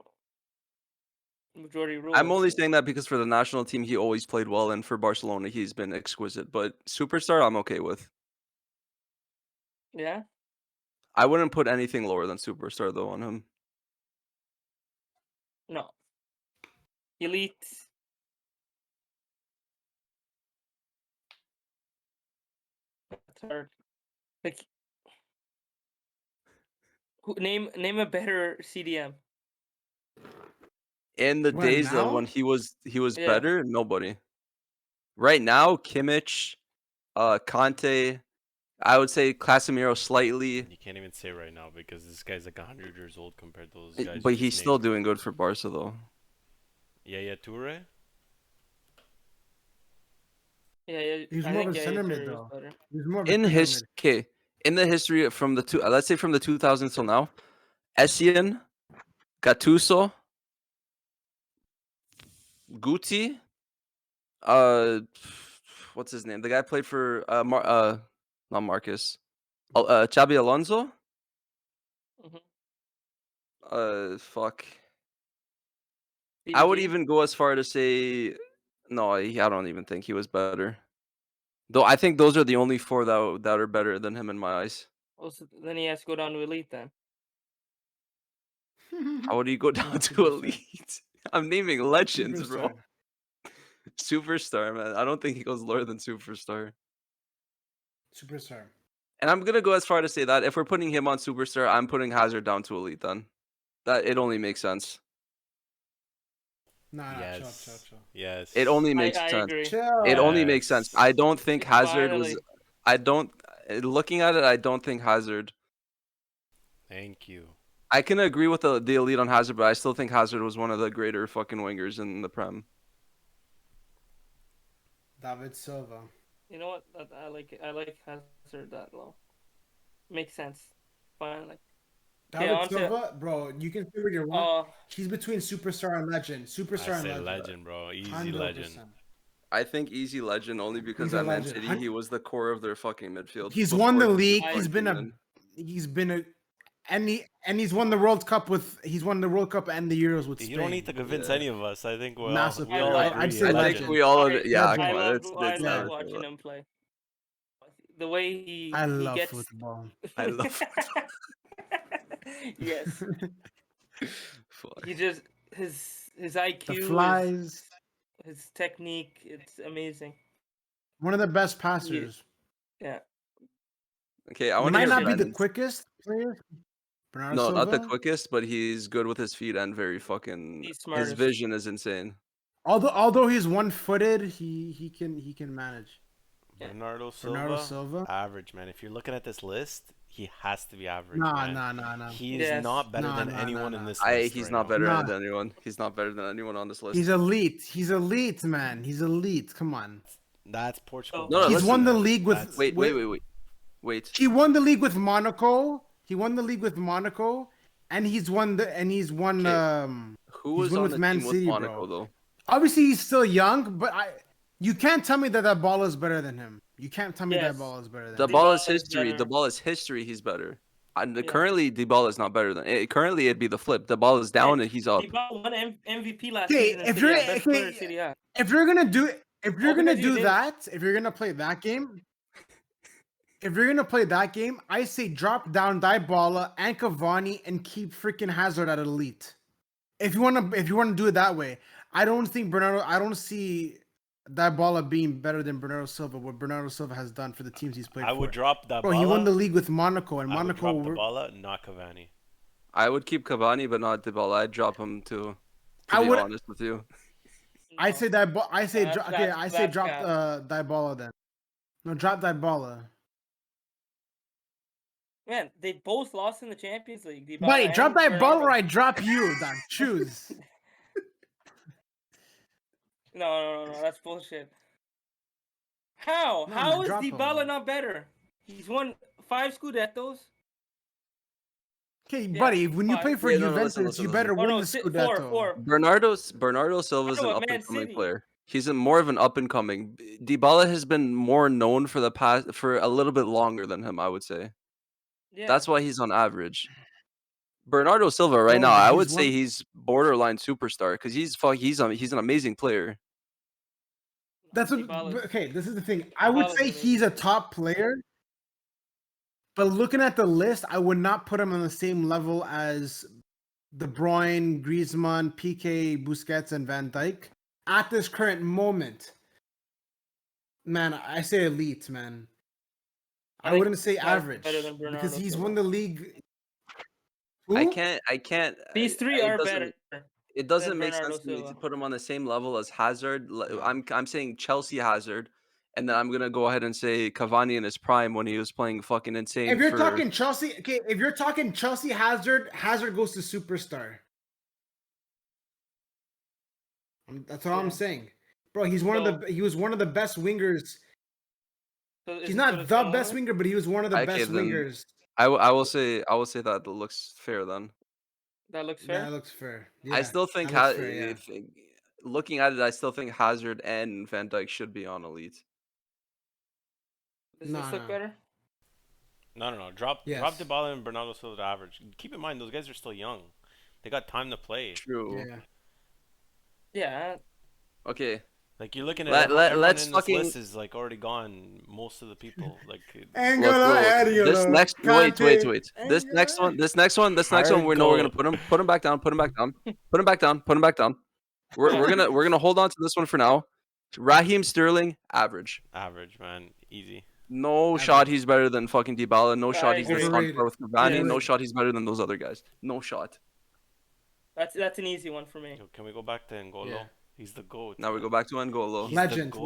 majority rules. I'm only saying that because for the national team, he always played well, and for Barcelona, he's been exquisite. But superstar, I'm okay with. Yeah. I wouldn't put anything lower than superstar though on him. No. Elite. That's hard. Like, name a better CDM. In the When, days of now? when he was Yeah. better, nobody. Right now, Kimmich, Conte, I would say Casemiro slightly, You can't even say right now because this guy's like 100 years old compared to those guys. but you he's just still named. doing good for Barca though. Yeah, Toure. Yeah. He was I more of think a center Toure mid is though. better. He was more of a In center his mid. in the history from the let's say from the 2000s till now, Essien, Gattuso, Guti, what's his name? The guy played for not Marcus, Xabi Alonso. Fuck. I would CDG? even go as far to say, no, I don't even think he was better. Though I think those are the only four that are better than him in my eyes. Oh, so then he has to go down to elite then. How would you go down to Superstar. elite? I'm naming legends, bro. Superstar. Superstar, man. I don't think he goes lower than superstar. Superstar. And I'm gonna go as far to say that if we're putting him on superstar, I'm putting Hazard down to elite. Then that it only makes sense. Nah, chill. Yes. Yes. It only makes I sense. agree. Chill. It only makes sense. Yes. I don't think Hazard was. Finally. I don't. Looking at it, I don't think Hazard. Thank you. I can agree with the elite on Hazard, but I still think Hazard was one of the greater fucking wingers in the Prem. David Silva. You know what? I like it. I like Hazard that low. Makes sense. Finally. Okay, David on to- Silva, bro, you can say what you want. Uh, He's between superstar and legend. Superstar I and say legend. legend, bro. Easy 100%. legend. I think easy legend only because He's a at Man legend. City he was the core of their fucking midfield. He's won the before league. Barnes He's been came a in. he's won the World Cup he's won the World Cup and the Euros with Spain. You don't need to convince Yeah. any of us. I think we all, Massive we player. all I'd agree. say I legend. think we all. I- Yeah, I come on. love, It's, I it's love not- watching him play. The way he I he love gets. football. I love Yes, Fuck. he just his IQ, The flies. his technique. It's amazing. One of the best passers. Yeah. Okay, I He want to might hear not be the Brandon's. quickest player. Bernardo No, Silva. not the quickest, but he's good with his feet and very fucking. He's His smartest. vision is insane. Although he's one-footed, he can manage. Yeah. Bernardo Silva, Bernardo Silva. average, man. If you're looking at this list, he has to be average, Nah, man. nah. He is Yes. not better Nah, than nah, anyone nah, in nah. this list. He's right not now. better Nah. than anyone. He's not better than anyone on this list. He's elite. He's elite, man. He's elite. Come on. That's Portugal. No, no, He's listen, won the man. league with. That's- Wait. He won the league with Monaco. He won the league with Monaco, and he's won Okay. Who He's was on with the Man team City, with Monaco bro. though? Obviously he's still young, but you can't tell me that ball is better than him. You can't tell me Yes. that ball is better than The him. ball is Dybala is history. better. The ball is history. He's better. And Yeah. currently, the ball is not better than. Currently, it'd be the flip. The ball is down and he's up. Dybala won MVP last Okay, season in if Serie you're A, best player in okay, Serie A. if you're gonna do because you did. that, if you're gonna play that game, I say drop down Dybala and Cavani and keep freaking Hazard at elite. If you wanna do it that way, I don't see Dybala being better than Bernardo Silva. What Bernardo Silva has done for the teams he's played I for. would drop that Bro, he won the league with Monaco, and I would Monaco. drop the ball, not Cavani. I would keep Cavani, but not Dybala. I'd drop him too. To I be would- honest with you. I say that. I say That's- drop that's cap. Dybala then. No, drop Dybala. Man, they both lost in the Champions League. Dybala Buddy, drop and that ball Ronaldo. or I drop you, dog. Choose. No, that's bullshit. How? No, How man, is drop Dybala him. not better? He's won 5 Scudettos. Okay, Yeah, buddy, when you 5. play for Yeah, no, Juventus, listen, you listen. better Oh win no, the 4, Scudetto. 4. Bernardo Silva is I an know, up Man and coming City. player. He's more of an up and coming. Dybala has been more known for a little bit longer than him, I would say. Yeah. That's why he's on average. Bernardo Silva right Bro, now, but I he's would say one- he's borderline superstar because he's an amazing player. That's what. Dybala's- Okay, this is the thing. I would Dybala's say amazing. he's a top player, but looking at the list, I would not put him on the same level as De Bruyne, Griezmann, PK, Busquets, and Van Dijk at this current moment. Man, I say elite, man. I think wouldn't say Dybala's average better than Bernardo because he's Silva. won the league. I Who? can't. These 3 it are doesn't- better. It doesn't than make Bernardo sense to me to Silva. put him on the same level as Hazard. I'm saying Chelsea Hazard, and then I'm gonna go ahead and say Cavani in his prime when he was playing fucking insane. If you're for... talking Chelsea, okay, if you're talking Chelsea Hazard goes to superstar. That's all I'm Yeah. saying, bro. He was one of the best wingers. So He's not it the Ronaldo? best winger, but he was one of the Okay, best then wingers. I will say that looks fair then. That looks fair. That looks fair. Yeah, I still think that looks fair, yeah. if looking at it, I still think Hazard and Van Dijk should be on elite. Does No, this look no. better? No. Drop Yes. Dybala and Bernardo Silva to average. Keep in mind those guys are still young. They got time to play. True. Yeah. Yeah. Okay. Like you're looking at Let- everyone let's in this fucking- list is like already gone. Most of the people like Angola, This next wait. This next one, Hard we know we're gonna goal. put him back down. We're gonna hold on to this one for now. Raheem Sterling, average. average, man. Easy. No Average. shot he's better than fucking Dybala. No I shot he's agree. on Overrated. par with Cavani. Yes. No shot he's better than those other guys. No shot. That's an easy one for me. Yo, can we go back to N'Golo? Yeah. He's the GOAT. Now we go back to N'Golo. He's the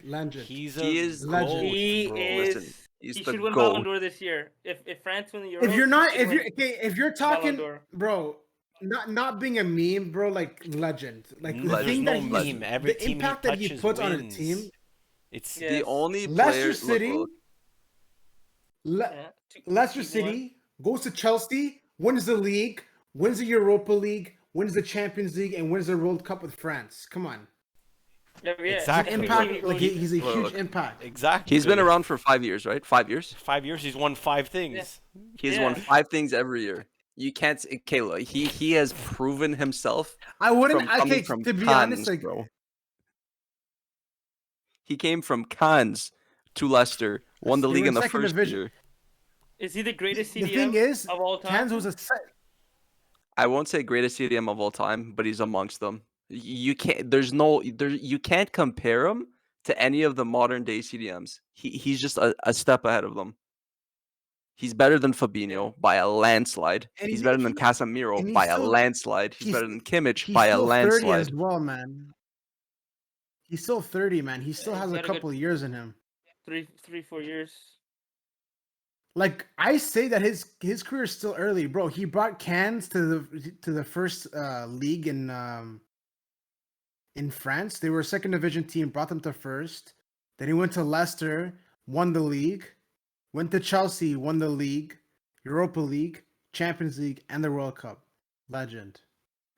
Legend. He's He a is GOAT, legend. He bro. is. Listen, he's he the should win GOAT. Ballon d'Or this year. If France win the Euros, If you're not, he should win if you're Ballon talking, d'Or. bro, not being a meme, bro, like legend, like the Legend. thing There's that no he's, meme. Every the team impact he that he touches puts on a wins. team. It's Yeah. The Yes. only Leicester player. City, Yeah, Leicester 2-1. City goes to Chelsea, wins the league, wins the Europa League, wins the Champions League, and wins the World Cup with France. Come on, Yeah, Exactly. every impact. team he Like goes- he's a huge Look. impact. exactly. He's been around for 5 years, right? 5 years. 5 years. He's won 5 things. He's Yeah. won 5 things every year. You can't say Kayla. He has proven himself I wouldn't. from coming Okay, from to be Cannes, honest, like bro. He came from Cannes to Leicester, won the They league were in the second first division. year. Is he the greatest the CDM thing is, of all time? Cannes was a set. I won't say greatest CDM of all time, but he's amongst them. You can't. You can't compare him to any of the modern day CDMs. He's just a step ahead of them. He's better than Fabinho by a landslide. And He's he- better than he- Casemiro and he's by a still- landslide. He's he's- better than Kimmich He's by a still 30 landslide. as well, man. He's still 30, man. He still Yeah, has he's a got a good- couple of years in him. 4 years. Like I say that his career is still early, bro. He brought Cannes to the first league in France. They were a second division team, brought them to first. Then he went to Leicester, won the league. Went to Chelsea, won the league, Europa League, Champions League, and the World Cup. Legend.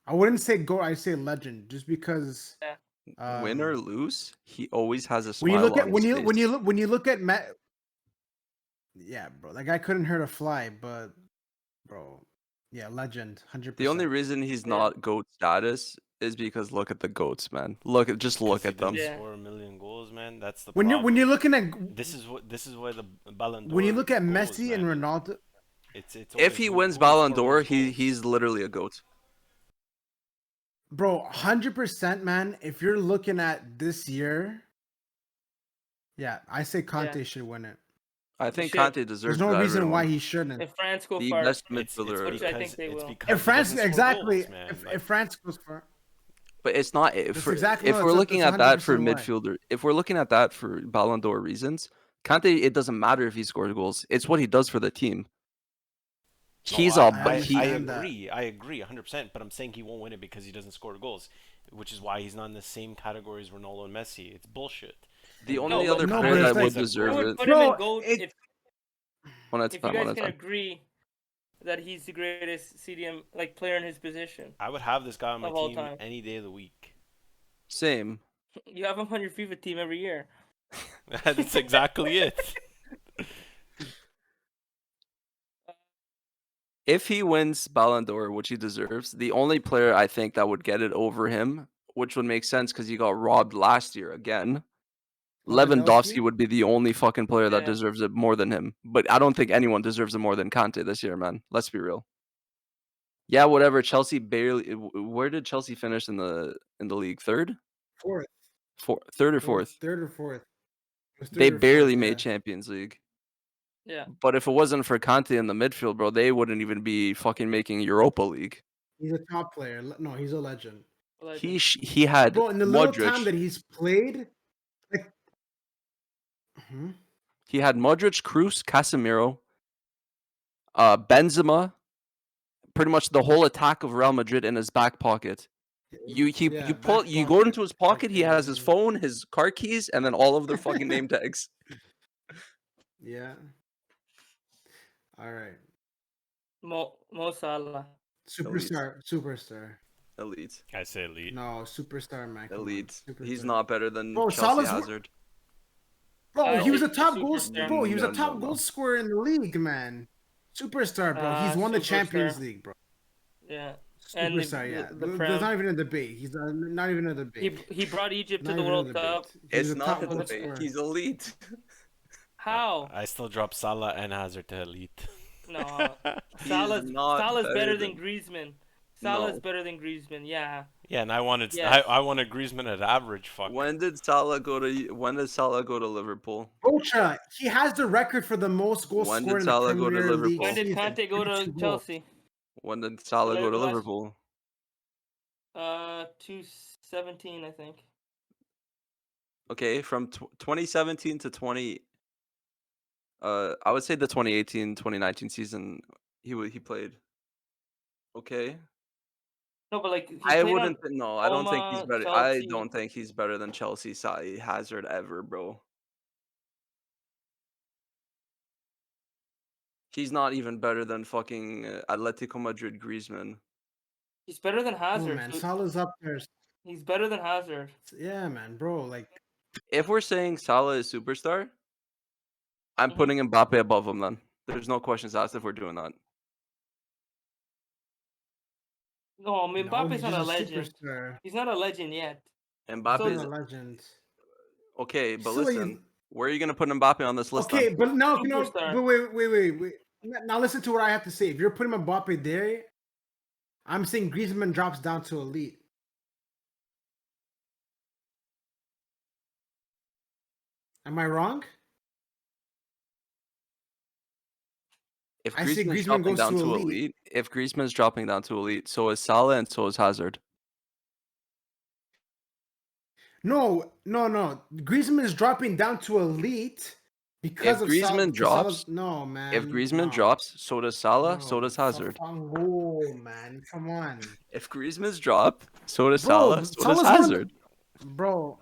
I wouldn't say go. I say legend, just because. Yeah. Win or lose, he always has a When smile you look at on when his you face. when you look at Matt. Yeah, bro, that guy couldn't hurt a fly, but, bro, yeah, legend, 100%. The only reason he's Yeah. not GOAT status is because look at the GOATs, man. Look at Because he them. didn't Yeah. score a million goals, man. That's the when problem. you're looking at This is why the Ballon d'Or. when you look at goes, Messi and man. Ronaldo, It's If always he who wins can Ballon score d'Or, most goals. he's literally a GOAT. bro, 100%, man. If you're looking at this year, yeah, I say Conte Yeah. should win it. I think should. Conte deserves There's no that reason why everyone. he shouldn't. If France go The far, best It's midfielder. Which I think they will. because If he France, doesn't score exactly, goals, man. if France goes for, But it's not That's for, exactly if what- we're that's looking at that for 100% why. midfielder. If we're looking at that for Ballon d'Or reasons, Kante, it doesn't matter if he scores goals. It's what he does for the team. No, He's I he understand that. I agree 100%, but I'm saying he won't win it because he doesn't score goals, which is why he's not in the same category as Ronaldo and Messi. It's bullshit. the And No, only but other No, player but it's that would like- I deserve would it. put him in Bro, gold it- One at a if time. you One guys at a can time. agree that he's the greatest CDM like player in his position. I would have this guy on my Of all team time. any day of the week. Same. You have him on your FIFA team every year. That's exactly it. If he wins Ballon d'Or, which he deserves, the only player I think that would get it over him, which would make sense because he got robbed last year again, Lewandowski would be the only fucking player that Yeah. deserves it more than him. But I don't think anyone deserves it more than Kante this year, man. Let's be real. Yeah, whatever. Chelsea barely. Where did Chelsea finish in the league? Third, Fourth, third or fourth. third or fourth. It was They third or barely fourth, made yeah. Champions League. Yeah. But if it wasn't for Kante in the midfield, bro, they wouldn't even be fucking making Europa League. He's a top player. No, he's a legend. Legend. He had Bro, in the little time Modric. that he's played, like, He had Modric, Kroos, Casemiro, Benzema, pretty much the whole attack of Real Madrid in his back pocket. You go into his pocket, he has his phone, his car keys, and then all of their fucking name tags. Yeah. All right. Mo Salah. Superstar. Elite. I say elite. No, superstar, man. Come on, Elite. He's superstar. not better than Bro, Chelsea Salah's Hazard. Bro, he was a He's a top goal. superstar. Bro, he was a No, top no, goal no. scorer in the league, man. Superstar, bro. He's won the Champions superstar. League, bro. Yeah. And Superstar, yeah. the There's Prem. not even a debate. He's not even a debate. He brought Egypt to Not the even a World debate. Cup. He was It's a not top a goal debate. scorer. He's elite. How? I still drop Salah and Hazard to elite. No. He's Salah's not better than- than Griezmann. Salah's No. better than Griezmann. Yeah. Yeah, and I wanted Yes. I wanted Griezmann at average. Fuck. When did Salah go to Liverpool? Bocha, he has the record for the most goals When scored did in the Salah go to Premier League Liverpool? When did season. Kante go to 32 goals. Chelsea? When did Salah go to Last- Liverpool? 2017, I think. Okay, from 2017 to 20 I would say the 2018-2019 season he played. Okay. No, but like he I played wouldn't on I don't think he's Roma, better. I Chelsea. don't think he's better than Chelsea Hazard ever, bro. He's not even better than fucking Atletico Madrid Griezmann. He's better than Oh, Hazard. man. dude. Salah's up there. He's better than Hazard. Yeah, man, bro. Like, If we're saying Salah is superstar, I'm Mhm. putting Mbappe above him then. There's no questions asked if we're doing that. No, I mean no, Mbappe's he's not a just legend. superstar. He's not a legend yet. Mbappe He's is not a legend. okay, but Still, listen, where are you gonna put Mbappe on this list? Okay, Then? but now, Superstar. but wait. Now listen to what I have to say. If you're putting Mbappe there, I'm saying Griezmann drops down to elite. Am I wrong? If I say Griezmann's Griezmann dropping goes down to to elite. elite, if Griezmann's dropping down to elite, so is Salah and so is Hazard. No. Griezmann is dropping down to elite because If of Griezmann drops, no, man. if Griezmann no. drops, so does Salah, so No, does Hazard. Oh, man, come on, If Griezmann's drop, so does bro. Salah, so does Salah's one of the- Hazard. bro.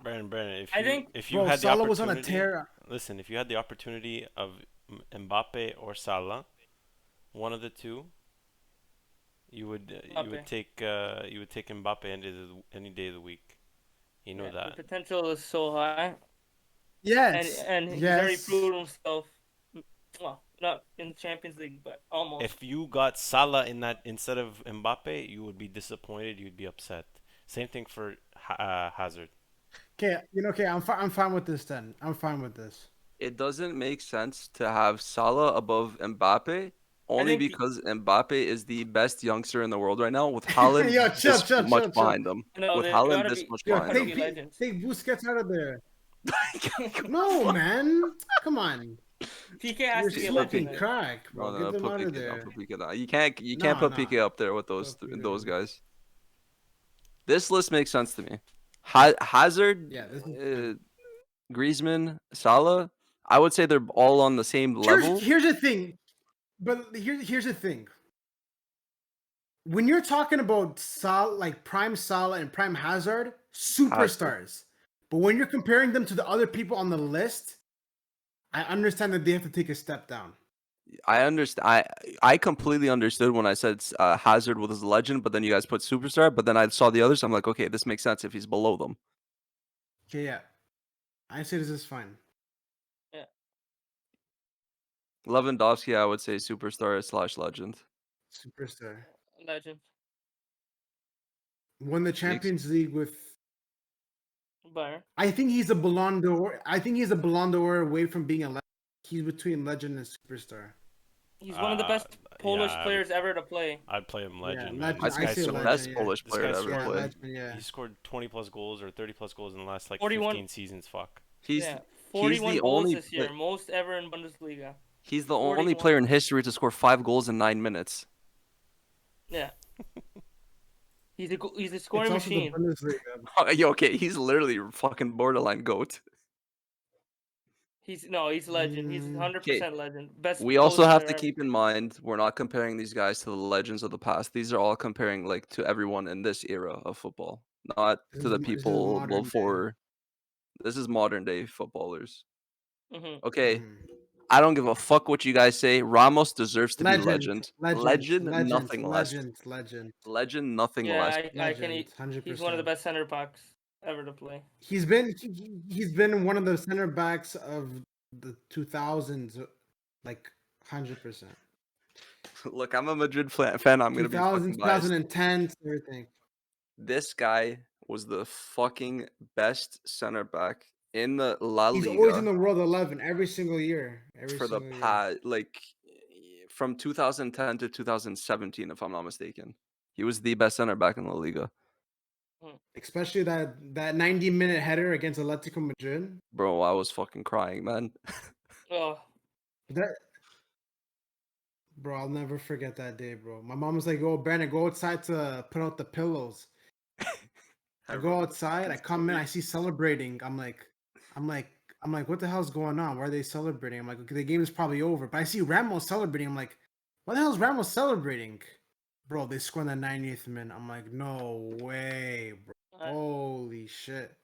Brandon, I think- if you Bro, had Salah the was on a opportunity, tear. listen, if you had the opportunity of Mbappe or Salah, one of the two, you would Mbappe. take Mbappe any day of the week. You know Yeah, that. the potential is so high, Yes, and he's already proved himself. Well, not in the Champions League, but almost. If you got Salah in that instead of Mbappe, you would be disappointed. You'd be upset. Same thing for Hazard. Okay, okay. I'm fine with this then. I'm fine with this. It doesn't make sense to have Salah above Mbappe only think- because Mbappe is the best youngster in the world right now with Haaland Yo, chill, this chill, much chill, chill. behind him. No, With they Haaland gotta this be- much Yo, behind Gotta him. be legends. take Busquets out of there. No, man. Come on. PK has You're to be a smoking legend. crack, bro. No, Get them put out of PK there. down, put PK down. You can't No, put no. PK up there with those Put PK those down. guys. This list makes sense to me. Hazard, Yeah, this is Griezmann, Salah. I would say they're all on the same level. Here's the thing, but here's the thing. When you're talking about like prime Salah and prime Hazard, superstars. But when you're comparing them to the other people on the list, I understand that they have to take a step down. I understand. I completely understood when I said Hazard was a legend, but then you guys put superstar. But then I saw the others. I'm like, okay, this makes sense if he's below them. Okay, yeah. I say this is fine. Yeah. Lewandowski, I would say superstar / legend. Superstar. Legend. Won the Makes- Champions League with. Bayern. I think he's a Ballon d'Or. I think he's a Ballon d'Or away from being a legend. He's between legend and superstar. He's one of the best Polish yeah, players ever to play. I'd play him legend, Yeah, man. legend. I'd say I guy's say the legend, best yeah. Polish This player to guy's ever Yeah, play. legend, yeah. He scored 20 plus goals or 30 plus goals in the last like 41 15 seasons. Fuck. He's Yeah, he's 41 the goals only this year, most ever in Bundesliga. he's the only 41. player in history to score 5 goals in 9 minutes. Yeah. He's a It's scoring also machine. the Bundesliga. Yo, okay, he's literally fucking borderline goat. He's legend. He's 100% legend. Best. We also Polish have to player keep in mind we're not comparing these guys to the legends of the past. These are all comparing like to everyone in this era of football, not This to is the mo- this is people modern day. before. This is modern day footballers. ever. Okay, Mhm. I don't give a fuck what you guys say. Ramos deserves to be legend. Legend, Nothing less. legend. Legend, nothing Yeah, less. I can. Legend, 100%. He's one of the best center backs ever to play. He's been one of the center backs of the 2000s, like 100%. Look, I'm a Madrid fan. I'm gonna be 2000s, fucking biased. 2010s, everything. This guy was the fucking best center back in the La He's always Liga in the world 11 every single year. for the past, like, from 2010 to 2017, if I'm not mistaken. He was the best center back in La Liga. Especially that 90-minute header against Atletico Madrid. Bro, I was fucking crying, man. Oh, That, bro, I'll never forget that day, bro. My mom was like, "Oh, Brandon, go outside to put out the pillows." I go outside, I come in, I see celebrating. I'm like, what the hell's going on? Why are they celebrating? I'm like, okay, the game is probably over. But I see Ramos celebrating. I'm like, what the hell is Ramos celebrating? Bro, they score in the 90th minute. I'm like, no way, bro. Holy shit.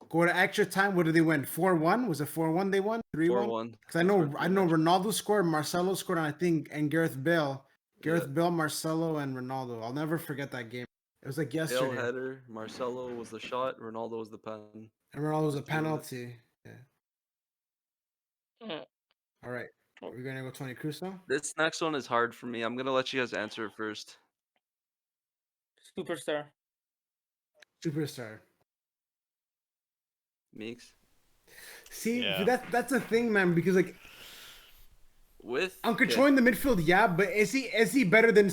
Go to extra time. What did they win? 4-1? Was it 4-1 they won? 3-1? 4-1. Because I know Ronaldo scored, Marcelo scored, and I think, and Gareth Bale. Gareth Bale, Marcelo, and Ronaldo. I'll never forget that game. It was like Bale yesterday. header, Marcelo was the shot, Ronaldo was the pen. And Ronaldo was a 2-1. penalty. Yeah. yeah. All right. Are we gonna go Tony Cruz now? This next one is hard for me. I'm gonna let you guys answer it first. Superstar. Superstar. Meeks. See, Yeah. that's a thing, man. Because like, With I'm controlling the midfield, yeah, but is he better than?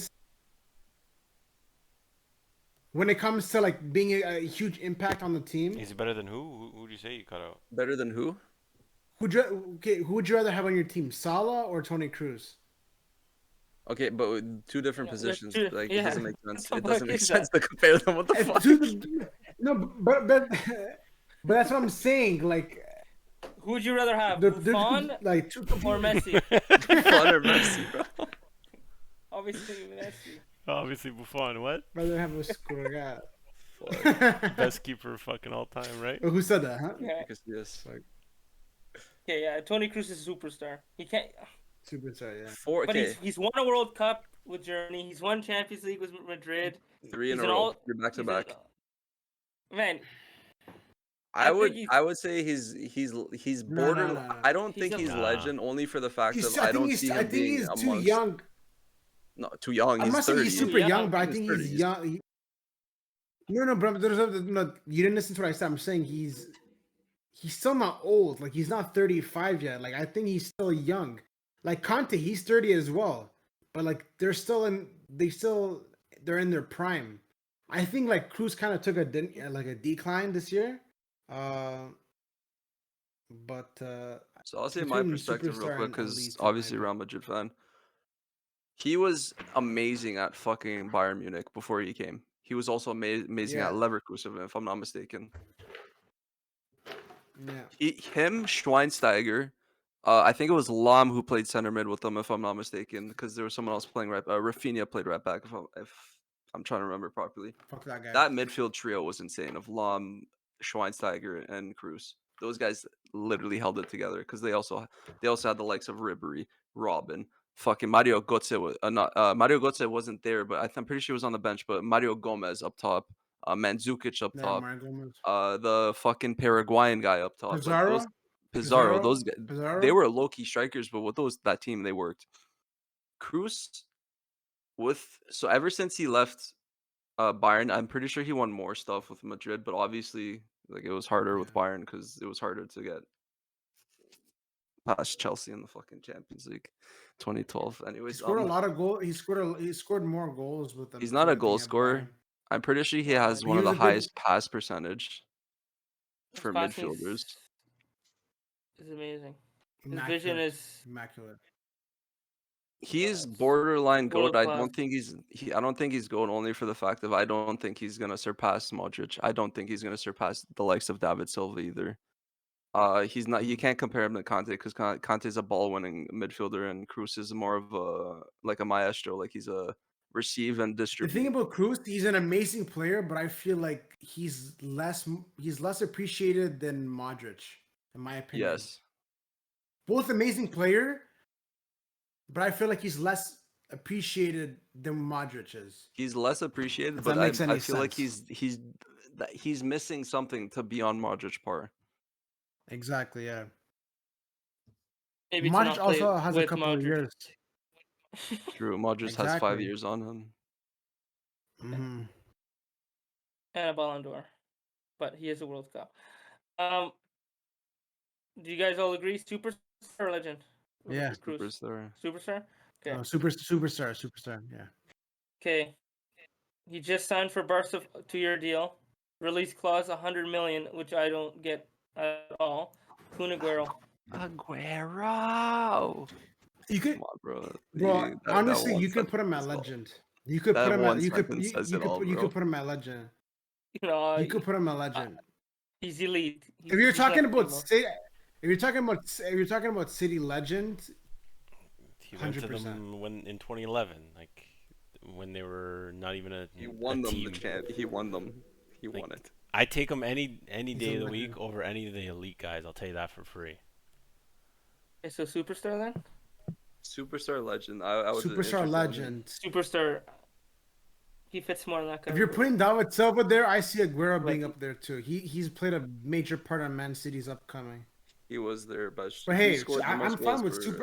When it comes to like being a huge impact on the team, Is he better than who? Who do you say you cut out? better than who? who would you rather have on your team, Salah or Tony Cruz? Okay, but with two different Yeah, positions. two- Like yeah. it doesn't make sense. What It the doesn't fuck make is sense to compare them. What the And fuck? no, but that's what I'm saying. Like, Who would you rather have, they're Buffon like two or Messi? Buffon or Messi, bro? Obviously Messi. Obviously Buffon. What? Rather have a Scorga. Best keeper fucking all time, right? Who said that? Huh? Yeah. Because yes, Okay, yeah. Tony Cruz is a superstar. He can't. Superstar, yeah. four. But Okay, he's won a World Cup with Germany. He's won Champions League with Madrid. 3 in He's a an row. all- You're back to he's back. Man, I think would he's- I would say he's No, border. no. I don't He's think a- he's Nah. legend only for the fact He's, of I don't see him I think being he's too amongst. young. No, too young. I'm He's not saying 30. he's super young. young, but I He's think 30. he's young. No, bro. No, you didn't listen to what I said. I'm saying he's still not old. Like he's not 35 yet. Like I think he's still young. Like Conte, he's 30 as well. But like they're in their prime. I think like Cruz kind of took a decline this year. But So I'll say my between perspective real superstar quick and because elite, in my obviously Real Madrid fan. He was amazing at fucking Bayern Munich before he came. He was also amazing Yeah. at Leverkusen, if I'm not mistaken. yeah. Him, Schweinsteiger, I think it was Lam who played center mid with them, if I'm not mistaken, because there was someone else playing right. Rafinha played right back, if I'm trying to remember properly. Fuck that guy. That midfield trio was insane of Lam, Schweinsteiger, and Cruz. Those guys literally held it together because they also had the likes of Ribery, Robin, fucking Mario Götze. Mario Götze wasn't there, but I'm pretty sure he was on the bench. But Mario Gomez up top, Mandzukic up Yeah, top, Mario Gomez. the fucking Paraguayan guy up top, like those Pizarro. those guys, they were low key strikers, but with that team they worked. Cruz ever since he left Bayern, I'm pretty sure he won more stuff with Madrid, but obviously like it was harder with Bayern because it was harder to get past Chelsea in the fucking Champions League 2012. He Anyways, scored a lot of goals. He scored more goals with them. he's not a goal being at scorer. Bayern. I'm pretty sure he No, has but one he of the was a good- highest pass percentage his for passing midfielders. is amazing. His Immaculate. vision is immaculate. He's it's borderline world goat. I class. don't think he's goat only for the fact of I don't think he's gonna surpass Modric. I don't think he's gonna surpass the likes of David Silva either. He's not. You can't compare him to Conte because Conte's a ball-winning midfielder and Cruz is more of a maestro. Like he's a receive and The distribute. thing about Cruz, he's an amazing player, but I feel like he's less appreciated than Modric, in my opinion. Yes, Both amazing player, but I feel like he's less appreciated than Modric is. he's less appreciated, If but that makes I any feel like sense. he's missing something to be on Modric par. Exactly, yeah. Maybe to Modric not play also has a with couple of Modric. years. True, Modric has 5 Exactly. years on him. hmm And a Ballon d'Or, but he is a World Cup. Do you guys all agree? Superstar or legend? Yeah. Cruz. Superstar. Superstar. Okay. Superstar. Yeah. Okay. He just signed for Barca 2-year deal. Release clause 100 million, which I don't get at all. Kun Aguero. Aguero. You could, Come on, bro. bro. Honestly, one you could put him sentence at says it all. legend. You could That put him one at sentence says it all, you bro. could put him at legend. No, You could put him at legend. he's elite. If you're he's talking not about famous. if you're talking about city legend, He went to 100%. them in 2011, like when they were not even He won them team. the champ. He won them. He won it. I take him any He's day a of the legend. week over any of the elite guys. I'll tell you that for free. Okay, so superstar then? Superstar legend. I was Superstar legend. Superstar. He fits more in that If you're category. putting David Silva there, I see Aguero being Like- up there too. He's played a major part on Man City's upcoming. He was their best. But he hey, scored the I'm most fine goals with for super.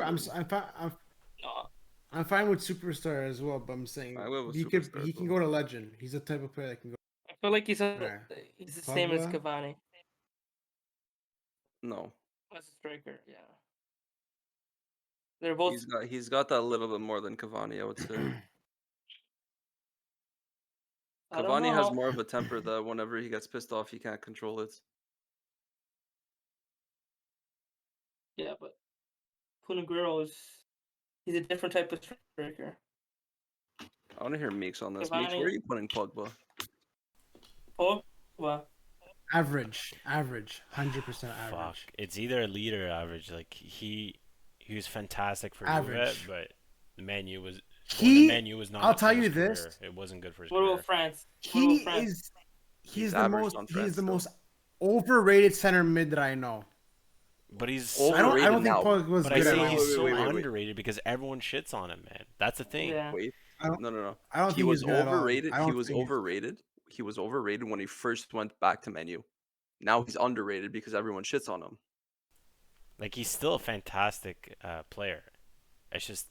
No, I'm fine with superstar as well. But I'm saying I went with he superstar, can bro. go to legend. He's the type of player that can go. I feel like he's Yeah. the same as Pogba? Cavani No, as a striker. Yeah, they're both. he's got that little bit more than Cavani, I would say. I don't Cavani know has how- more of a temper that whenever he gets pissed off, he can't control it. Yeah, but Kun Aguero he's a different type of striker. I want to hear Meeks on this. Meeks, Cavani- where are you putting Pogba? Pogba. Average, 100% Fuck, average. it's either elite or average. Like he was fantastic for Average. Juve, but the Man U was He- Man U was not. I'll up tell for his you career. this. It wasn't good for his What career. about France? He France? is. He's He's the average most. on He's France the still. most overrated center mid that I know. But he's Over- I don't Overrated think now. Pogba was But I good say at wait, all. he's so wait. underrated because everyone shits on him, man. That's the thing. Yeah. Wait, I don't- no. I don't He think was he's good at all. overrated. I He don't was think he's- overrated. He was overrated when he first went back to Menu. Now he's underrated because everyone shits on him. Like he's still a fantastic player. It's just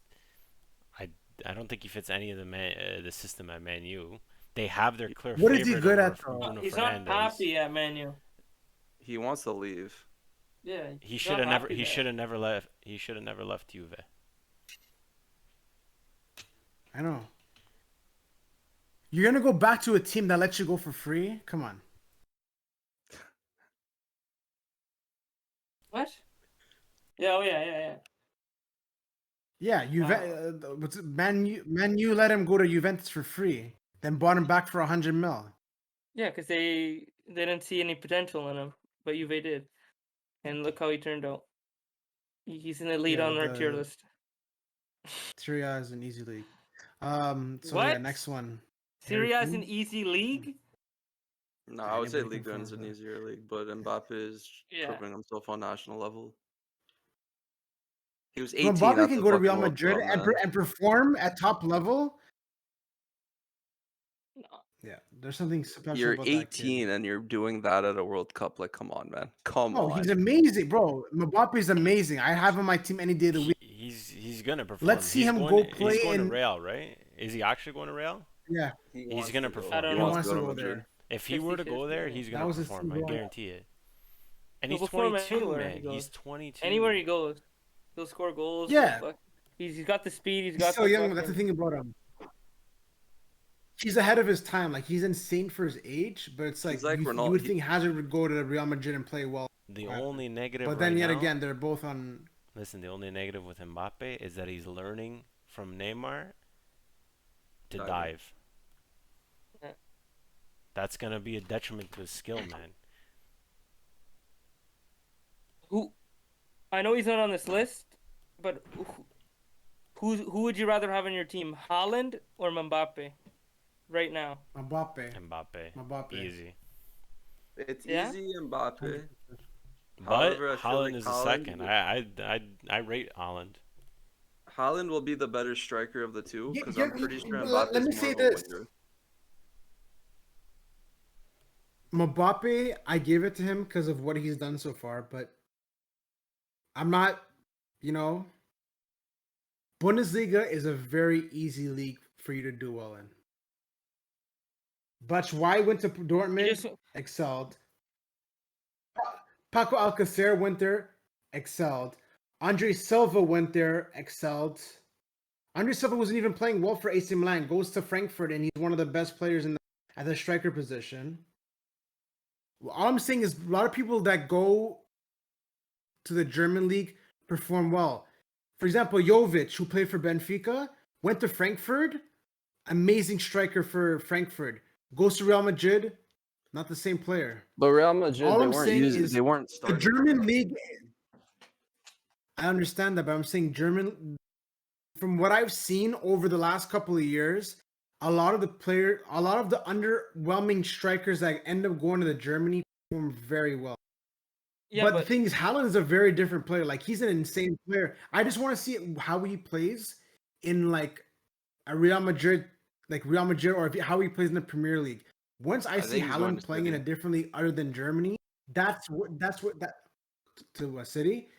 I don't think he fits any of the system at Man U. They have their clear What is he favorite good over at, though? Bruno He's Fernandes. not happy at Man U. He wants to leave. Yeah. He he's should not have never. happy He there. should have never left. He should have never left Juve. I know. You're gonna go back to a team that lets you go for free? Come on. What? Yeah. Oh yeah. Yeah, Man U let him go to Juventus for free, then bought him back for 100 mil. Yeah, because they didn't see any potential in him, but Juve did, and look how he turned out. He's an elite Yeah, on our tier the list. Serie A is an easy league. So yeah, What? next one. Serie A is an Kane. easy league? No, Yeah, I would say anybody can Ligue 1 is farm an that. easier league, but Mbappe is Yeah. proving himself on national level. He was When 18 Mbappe at can the go to fucking Real World Madrid Cup, man. and perform at top level, No. yeah, there's something special You're about that kid. 18 and you're doing that at a World Cup. Like, come on, man. Come Oh, on. he's amazing, bro. Mbappe is amazing. I have him on my team any day of the week. He's gonna perform. Let's see He's him going go he's play going to in. Real, right? Is he actually going to Real? Yeah, He He's wants gonna to go. perform. I don't He he know. wants wants to to go to go Madrid. there. If he were to 50-50, go there, yeah. he's That gonna was his perform. team I growing up. guarantee it. And He'll he's perform 22, anywhere man. he goes. He's 22. Anywhere he goes, he'll score goals. Yeah, He's got the speed. He's he's got so the young. That's the fucking. thing about him. He's ahead of his time. Like he's insane for his age, but it's He's like like you Ronaldo. would think Hazard would go to Real Madrid and play well. The only negative But right then yet now, again, they're both on. listen, the only negative with Mbappe is that he's learning from Neymar to Diving. dive. Yeah. That's gonna be a detriment to his skill, man. Who? I know he's not on this list, but who would you rather have on your team, Haaland or Mbappe, right now? Mbappe. Mbappe. Easy. It's Yeah? easy Mbappe. But However, I feel Haaland like is a Haaland second. I rate Haaland. Haaland will be the better striker of the two because I'm pretty sure Let Mbappe me is more say of a this. winger. Mbappe, I give it to him because of what he's done so far, but I'm not, you know, Bundesliga is a very easy league for you to do well in. Batshuayi went to Dortmund, excelled. Paco Alcacer went there, excelled. Andre Silva went there, excelled. Andre Silva wasn't even playing well for AC Milan, goes to Frankfurt, and he's one of the best players at the striker position. All I'm saying is a lot of people that go to the German league perform well. For example, Jovic, who played for Benfica, went to Frankfurt, amazing striker for Frankfurt. Goes to Real Madrid, not the same player. But Real Madrid, All they I'm weren't saying using, is they weren't the starting. German league. I understand that, but I'm saying German. From what I've seen over the last couple of years, a lot of the underwhelming strikers that end up going to the Germany perform very well. Yeah, but the thing is, Haaland is a very different player. Like he's an insane player. I just want to see how he plays in like a Real Madrid, or how he plays in the Premier League. Once I see think he's going Haaland to playing in a City. different league other than Germany, that's what to a City.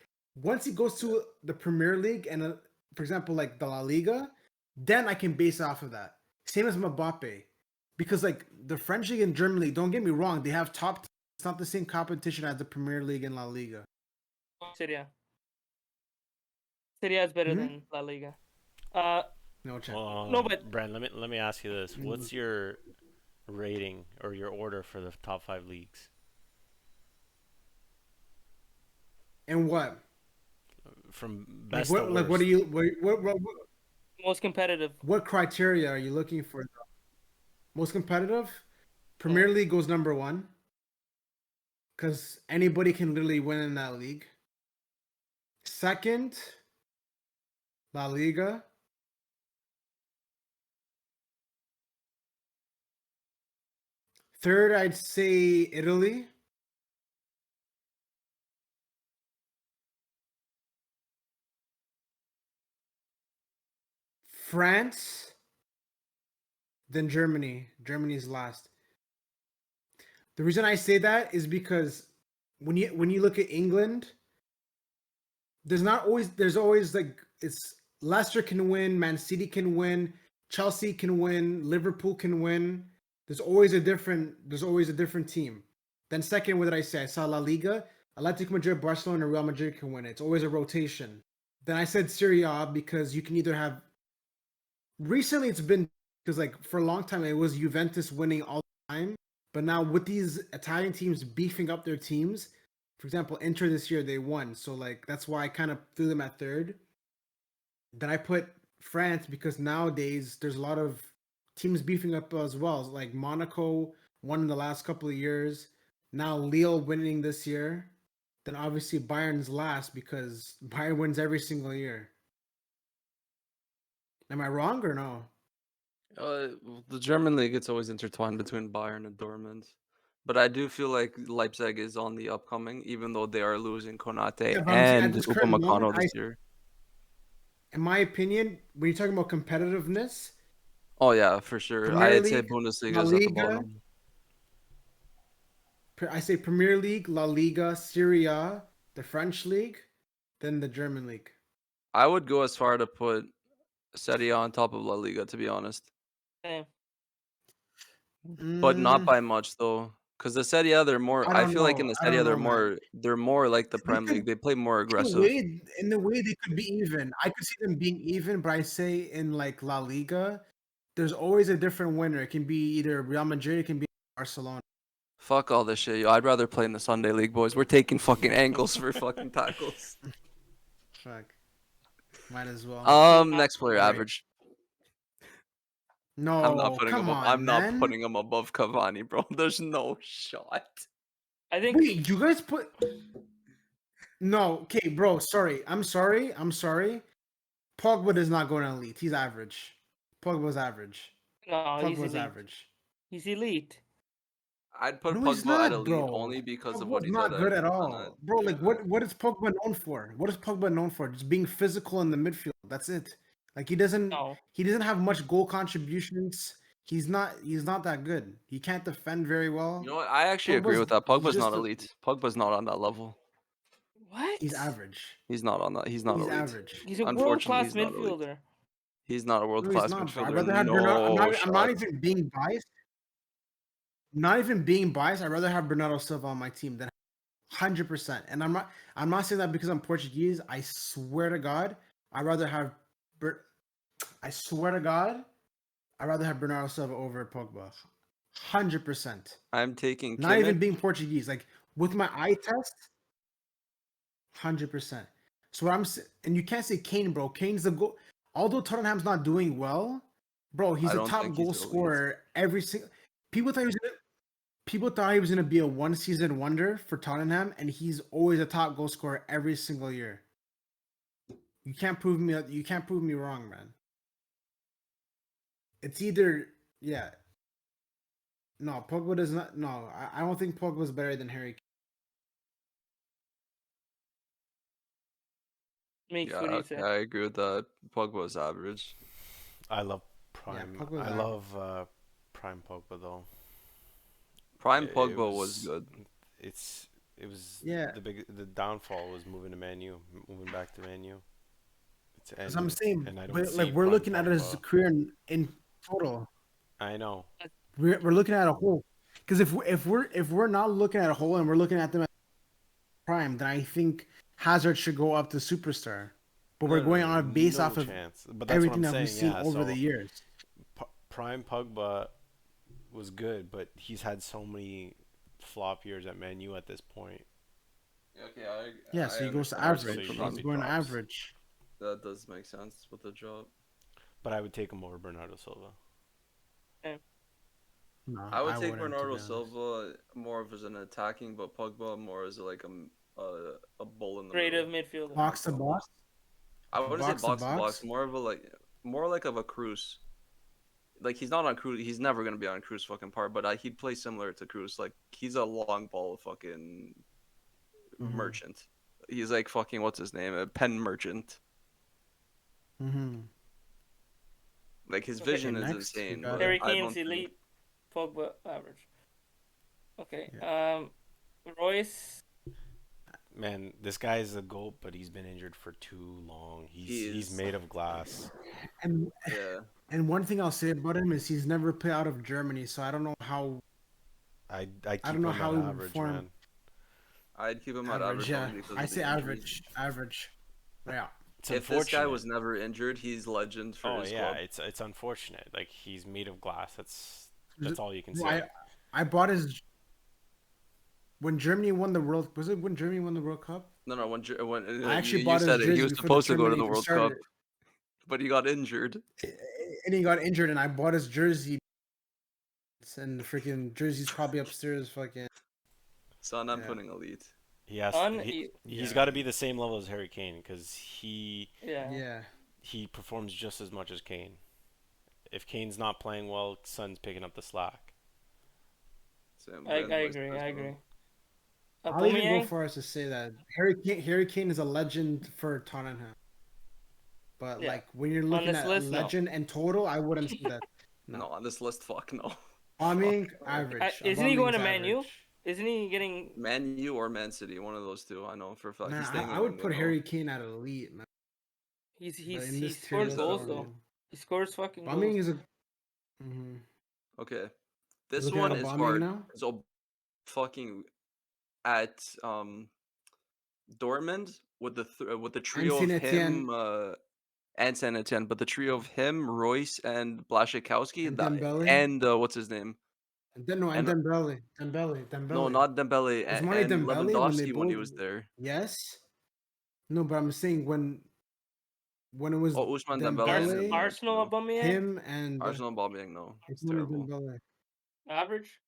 Once he goes to the Premier League and for example, like the La Liga, then I can base off of that. Same as Mbappe, because like the French league and German league, don't get me wrong, they have top. It's not the same competition as the Premier League and La Liga. Serie A. Serie A is better than La Liga. No chance. No, but Brent, let me ask you this: what's your rating or your order for the top 5 leagues? And what? From best Like what? to Like worst. what do you? What most competitive. What criteria are you looking for? Most competitive? Premier League goes number 1. Because anybody can literally win in that league. Second, La Liga. Third, I'd say Italy. France. Then Germany. Germany's last. The reason I say that is because when you look at England, there's always like it's Leicester can win, Man City can win, Chelsea can win, Liverpool can win. There's always a different team. Then second, what did I say? I saw La Liga, Atletico Madrid, Barcelona, and Real Madrid can win it. It's always a rotation. Then I said Serie A because you can either have. Recently, it's been because like for a long time it was Juventus winning all the time, but now with these Italian teams beefing up their teams, for example, Inter this year they won, so like that's why I kind of threw them at third. Then I put France because nowadays there's a lot of teams beefing up as well, like Monaco won in the last couple of years. Now Lille winning this year. then obviously Bayern's last because Bayern wins every single year. Am I wrong or no? The German league, it's always intertwined between Bayern and Dortmund. But I do feel like Leipzig is on the upcoming, even though they are losing Konate Yeah, but I'm saying at and this current moment, Upamecano this year. in my opinion, when you're talking about competitiveness, Oh yeah, for sure. Premier I'd say League, Bundesliga La is at the Liga, bottom. I say Premier League, La Liga, Serie A, the French league, then the German league. I would go as far to put Serie A on top of La Liga, to be honest, Same. but not Mm, by much though. Because the Serie A, they're more. I I don't feel like in know. the I Serie don't A, know, man. they're more like the They Prem could, League. They play more aggressive. in the way they could be even. I could see them being even, but I say in like La Liga, there's always a different winner. It can be either Real Madrid, it can be Barcelona. Fuck all this shit. Yo. I'd rather play in the Sunday League, boys. We're taking fucking angles for fucking tackles. Fuck, might as well. Next player, All right. average. No, come I'm on, not man. putting him above Cavani, bro. There's no shot. I think Wait, you guys put no. Okay, bro. Sorry. I'm sorry. Pogba does not go in elite. He's average. Pogba's average. no, he's Pogba's elite. average. He's elite. I'd put No, he's Pogba at not, elite bro. only because of what Pogba's he did not at good at Barcelona. all, bro. Like, what is Pogba known for? What is Pogba known for? Just being physical in the midfield. That's it. Like, he doesn't No. have much goal contributions. He's not that good. He can't defend very well. You know what? I actually agree with that. He's Pogba's just not elite. Pogba's not on that level. What? he's average. He's not on that. He's not He's elite. average. He's a world Unfortunately, class he's not elite. midfielder. He's not a No, he's world-class not, bro. I'd midfielder. rather have Bernardo. No I'm not shot. even being biased. Not even being biased. I'd rather have Bernardo Silva on my team than 100%. And I'm not saying that because I'm Portuguese. I swear to God, I'd rather have I swear to God, I'd rather have Bernardo Silva over Pogba. 100%. I'm taking Not even Kimmich. being Portuguese. Like with my eye test, 100%. So what and you can't say Kane, bro. Kane's the goal. Although Tottenham's not doing well, bro, he's I a don't top think goal he's elite. scorer every single. People thought he was gonna. People thought he was gonna be a one season wonder for Tottenham, and he's always a top goal scorer every single year. You can't prove me. You can't prove me wrong, man. It's either yeah. No, Pogba does not. No, I don't think Pogba's better than Harry. Meeks, Yeah, what do you okay, say? I agree with that. Pogba's average. I love Prime. Pogba's I average. love Prime Pogba though. Prime It Pogba was good. It was Yeah. the downfall was moving to Man U, moving back to Man U. As I'm saying, and I don't but like see we're Prime looking at his Pogba. career in total. I know. We're looking at a whole. Because if we're not looking at a whole and we're looking at them at prime, then I think Hazard should go up to superstar. But we're going on a base no off of chance. But that's what everything I'm that we've saying. seen Yeah. over So the years. Prime Pogba was good, but he's had so many flop years at Man U at this point. Okay, Yeah, so he goes to understand where average. you're So He's he going to drops. average. That does make sense with the job. But I would take him over Bernardo Silva. No, I would take wouldn't, to Bernardo be honest. Silva more of as an attacking, but Pogba more as like a bull in the Creative middle. midfielder. Box to box. I wouldn't say Box to box to box, box? more like of a Cruz. Like he's not on Cruz. He's never gonna be on Cruz fucking part, but he'd play similar to Cruz. Like he's a long ball fucking merchant. He's like fucking what's his name? A pen merchant. Mm-hmm. Like his Okay. vision is Next, we insane. got But Harry I Kane's don't think elite. Pogba average. Okay. Yeah. Royce. Man, this guy is a goat, but he's been injured for too long. He's made of glass. And yeah. and one thing I'll say about him is he's never played out of Germany, so I don't know how I keep don't know him how at he would average, perform. man. I'd keep him at Average, average yeah. only because I of say the average. injuries. Average. Yeah. It's If this guy unfortunate. was never injured, he's legend for Oh his yeah, club. it's unfortunate. Like he's made of glass. That's all you can Well, say. I bought his when Germany won the World. Was it when Germany won the World Cup? No, when I actually you bought his said it, he jersey was before the supposed to go to tournament the even World started, Cup, but he got injured. and he got injured. And I bought his jersey, and the freaking jersey's probably upstairs. Fucking Son, I'm yeah. putting elite. He has Yeah. he's got to be the same level as Harry Kane because Yeah. he performs just as much as Kane. If Kane's not playing well, Son's picking up the slack. Same I and vice agree. I versa. agree. I'll even go Aubameyang? far as to say that Harry Kane is a legend for Tottenham. But Yeah. like when you're On looking this at list, no. legend and total, I wouldn't say that. No, No. on this list, fuck no. Aubameyang, Fuck no. average. Isn't he going Aubameyang's to Man U? average. Isn't he getting? Man U or Man City, one of those two. I know for a fact. Man, He's staying I in would put England though. Harry Kane at elite, man. But in He this tier scores list, I goals don't though. know. He scores fucking Aubameyang goals. is a. Mhm. Okay, You're this looking at one is Aubameyang hard. now. So fucking at Dortmund with the And trio of Saint Etienne him and Saint Etienne, but the trio of him, Royce, and Blaszczykowski, and that Dembele. and what's his name? And then no, and And no, Dembele. not Dembele Ousmane and Dembele when they Lewandowski when he both. was there. Yes. No, but I'm saying when it was Oh, Ousmane Dembele Ars- and Dembele, Arsenal no, Aubameyang him and Arsenal Aubameyang. No, it's Ousmane terrible. Dembele. average.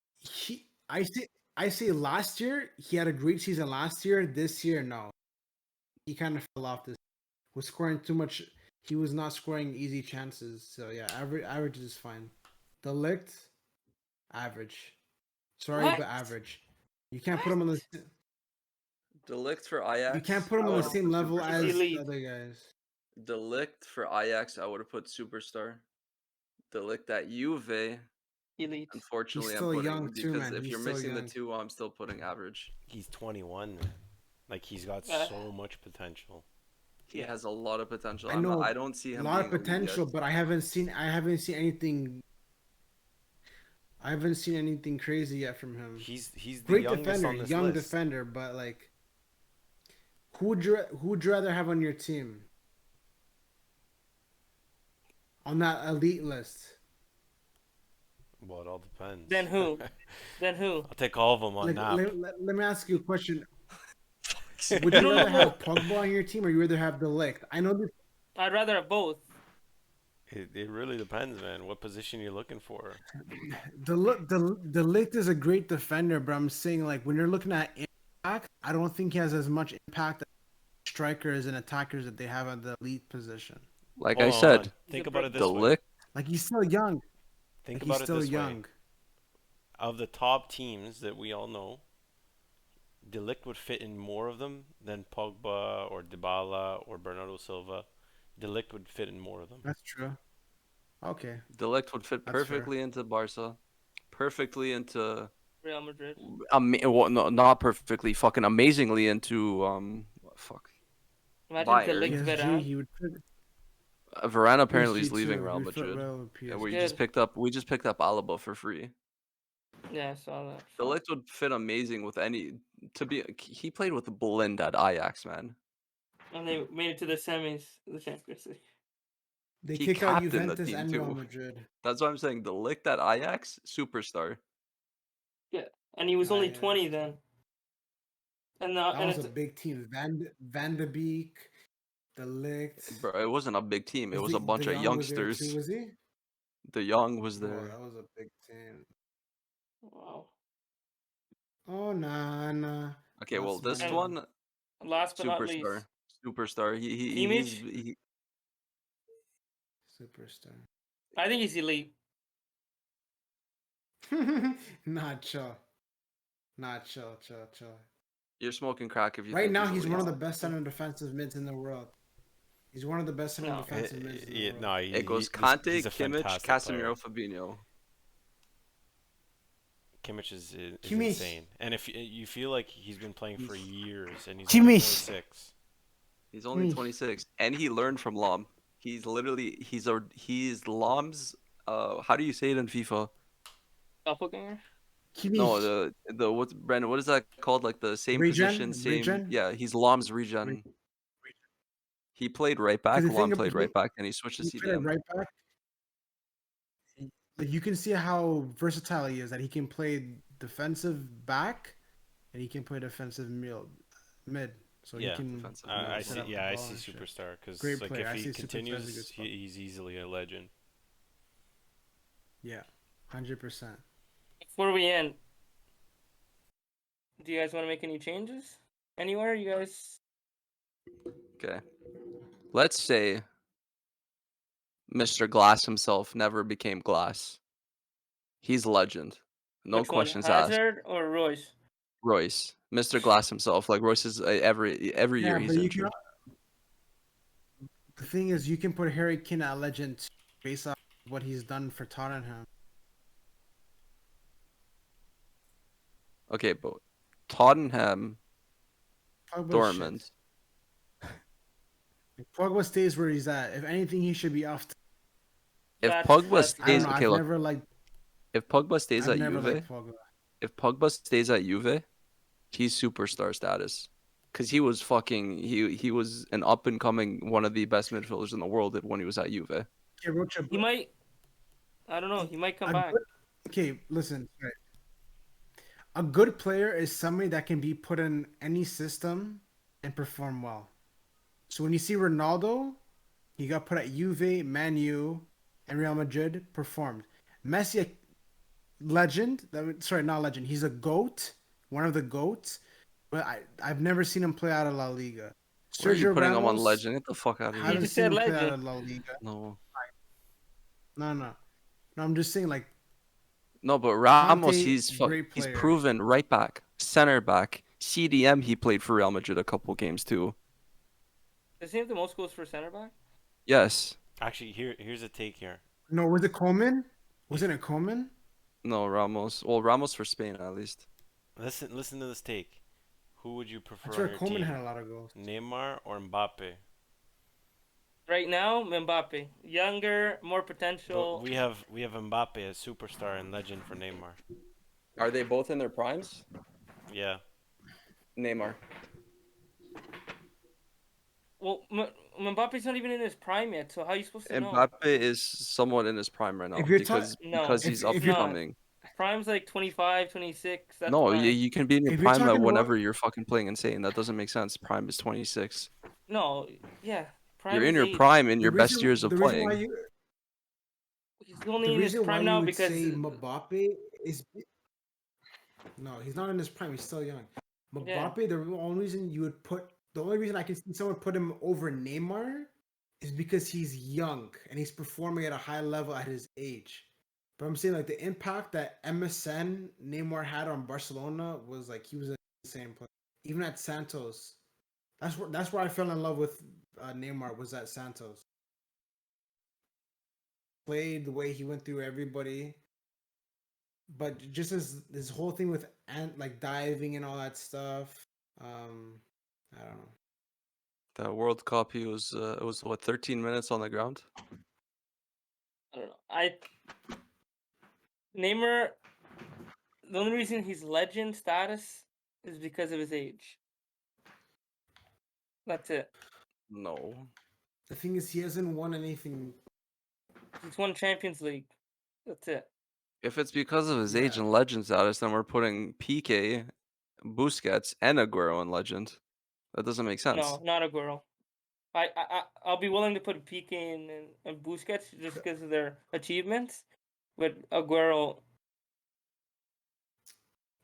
I say last year he had a great season last year. This year, no, he kind of fell off. This was scoring too much. He was not scoring easy chances. So yeah, average is fine. Delict, average. Sorry, What? but average. You can't put him on the. Delict for You can't Ajax, put him I on the would No, have same put level he's superstar. as the elite. other guys. Delict for Ajax, I would have put superstar. Delict at Juve, Elite. He's unfortunately, I'm still young putting too, because man. if He's you're still mixing the young. two, I'm still putting average. He's 21, man. Like he's got Uh, so much potential. He Yeah. has a lot of potential. I know I don't see a him lot of being elite yet. potential, but I haven't seen anything. I haven't seen anything crazy yet from him. He's the Great youngest defender, on this young list. defender, but like, who would you rather have on your team on that elite list? Well, it all depends. Then who? Then who? I'll take all of them on Like, nap. let me ask you a question. Would No, you no, rather no, have no. Pogba on your team, or you rather have Delict? I know this. I'd rather have both. It really depends, man. What position you're looking for. Delict is a great defender, but I'm saying like when you're looking at impact, I don't think he has as much impact as strikers and attackers that they have at the elite position. Like I Hold on. said, Think a about it bro- this way. Delict. Like he's still young. Think Like he's about it still this way. young. Of the top teams that we all know, Delict would fit in more of them than Pogba or Dybala or Bernardo Silva. Delict would fit in more of them. That's true. Okay, Delict would fit that's fair. perfectly into Barca, perfectly into Real Madrid. well, no, not perfectly, fucking amazingly into fuck Imagine Bayern. Delict PSG, Varane. he would fit. Varane apparently is PSG leaving too. He Real would fit Madrid, well with and PSG. we just picked up Alaba for free. Yeah, I saw that. Fuck. Delict would fit amazing with any. He played with Blind at Ajax, man. And they made it to the semis of the Champions League. They He kick out captained the Juventus team and Real too. Madrid. That's why I'm saying Delict at Ajax, superstar. Yeah, and he was only Ajax. 20 then. And That and was a it's big team. Van de Beek, Delict. Bro, it wasn't a big team. It Was was a bunch De of Jong was there too? youngsters. Was he? De Jong was Oh, there. that was a big team. wow. Oh nah. Okay, well, this And one, last but not least, superstar. Kimmich. Superstar. I think he's elite. Not chill. Chill. You're smoking crack if you Right think now, he's he's elite. one of the best center defensive mids in the world. He's one of the best center No. defensive mids in the world. No, It goes he's Kante, a Kimmich, fantastic player. Casemiro, Fabinho. Kimmich is Kimmich. insane. And if you feel like he's been playing for years and he's Kimmich. only 26. He's only Kimmich. 26, and he learned from Lom. He's Lom's. How do you say it in FIFA? Doppelganger? No, Kimmich. the what's Brandon? What is that called? Like the same position, same. Regen. Yeah, he's Lom's regen. He played right back. Because the Lom thing about played right back, and he switched to he played CDM. right back. Like you can see how versatile he is. That he can play defensive back, and he can play defensive mid. So Yeah, he can. defensive I mid. see. set up the Yeah, I ball see and shit. superstar because Great like player. if I he see superstar as a good continues, spot. he's easily a legend. Yeah, 100%. Before we end, do you guys want to make any changes? anywhere, you guys? Okay. Let's say Mr. Glass himself never became Glass. He's a legend. No Which one, questions asked. Hazard or Royce? Royce, Mr. Glass himself. Like Royce is every Yeah, year he's but you can. injured. The thing is, you can put Harry Kane at legend based off what he's done for Tottenham. Okay, but Tottenham, Pogba's shit. Dortmund. If Pogba stays where he's at, if anything, he should be off. If That's Pogba that's I don't stays, know. okay, look. If Pogba stays I've at never liked Juve, Pogba. if Pogba stays at Juve, he's superstar status. Cause he was fucking he was an up and coming one of the best midfielders in the world when he was at Juve. Okay, Rocha, he might. I don't know. He might come a back. good, okay, listen. Right. A good player is somebody that can be put in any system and perform well. So when you see Ronaldo, he got put at Juve, Man U, and Real Madrid, performed. Messi, a legend. Sorry, not legend. He's a goat, one of the goats. But I've never seen him play out of La Liga. Where are you Sergio putting him on Ramos, legend? Get the fuck out of He here. haven't just seen said him play out legend. of La Liga. No. No. I'm just saying, like, No, but Ramos, Conte, he's great he's player. proven right back, center back, CDM. He played for Real Madrid a couple games too. Does he have the most goals for center back? Yes. Actually, here's a take here. No, was it Coleman? Wasn't it Coleman? No, Ramos. Well, Ramos for Spain at least. Listen to this take. Who would you I prefer swear on your Coleman team? had a lot of goals. Neymar or Mbappe? Right now, Mbappe, younger, more But potential. we have Mbappe as superstar and legend for Neymar. Are they both in their primes? Yeah. Neymar. Well, Mbappe's not even in his prime yet, so how are you supposed to know? Mbappe is somewhat in his prime right now If you're because No. because he's up if and you're- coming. Prime's like 25, 26. That's No, prime. you can be in your If you're prime talking whenever you're fucking playing insane. That doesn't make sense. Prime is 26. No, yeah. Prime You're is in your age. prime in the your best reason, years of the reason why playing. you He's the only in his reason why prime you now would because say Mbappe is no, he's not in his prime. He's still young. Mbappe, Yeah. the only reason you would put the only reason I can see someone put him over Neymar is because he's young and he's performing at a high level at his age. But I'm saying like the impact that MSN Neymar had on Barcelona was like he was an insane player. Even at Santos, that's where I fell in love with Neymar was at Santos. Played the way he went through everybody, but just as this whole thing with like diving and all that stuff, I don't know. The World Cup, he was it was what 13 minutes on the ground. I don't know. Neymar. The only reason he's legend status is because of his age. That's it. No. The thing is, he hasn't won anything. He's won Champions League. That's it. If it's because of his age Yeah. and legend status, then we're putting PK, Busquets, and Aguero in legend. That doesn't make sense. No, not Aguero. I'll be willing to put Piqué and Busquets just because of their achievements, but Aguero,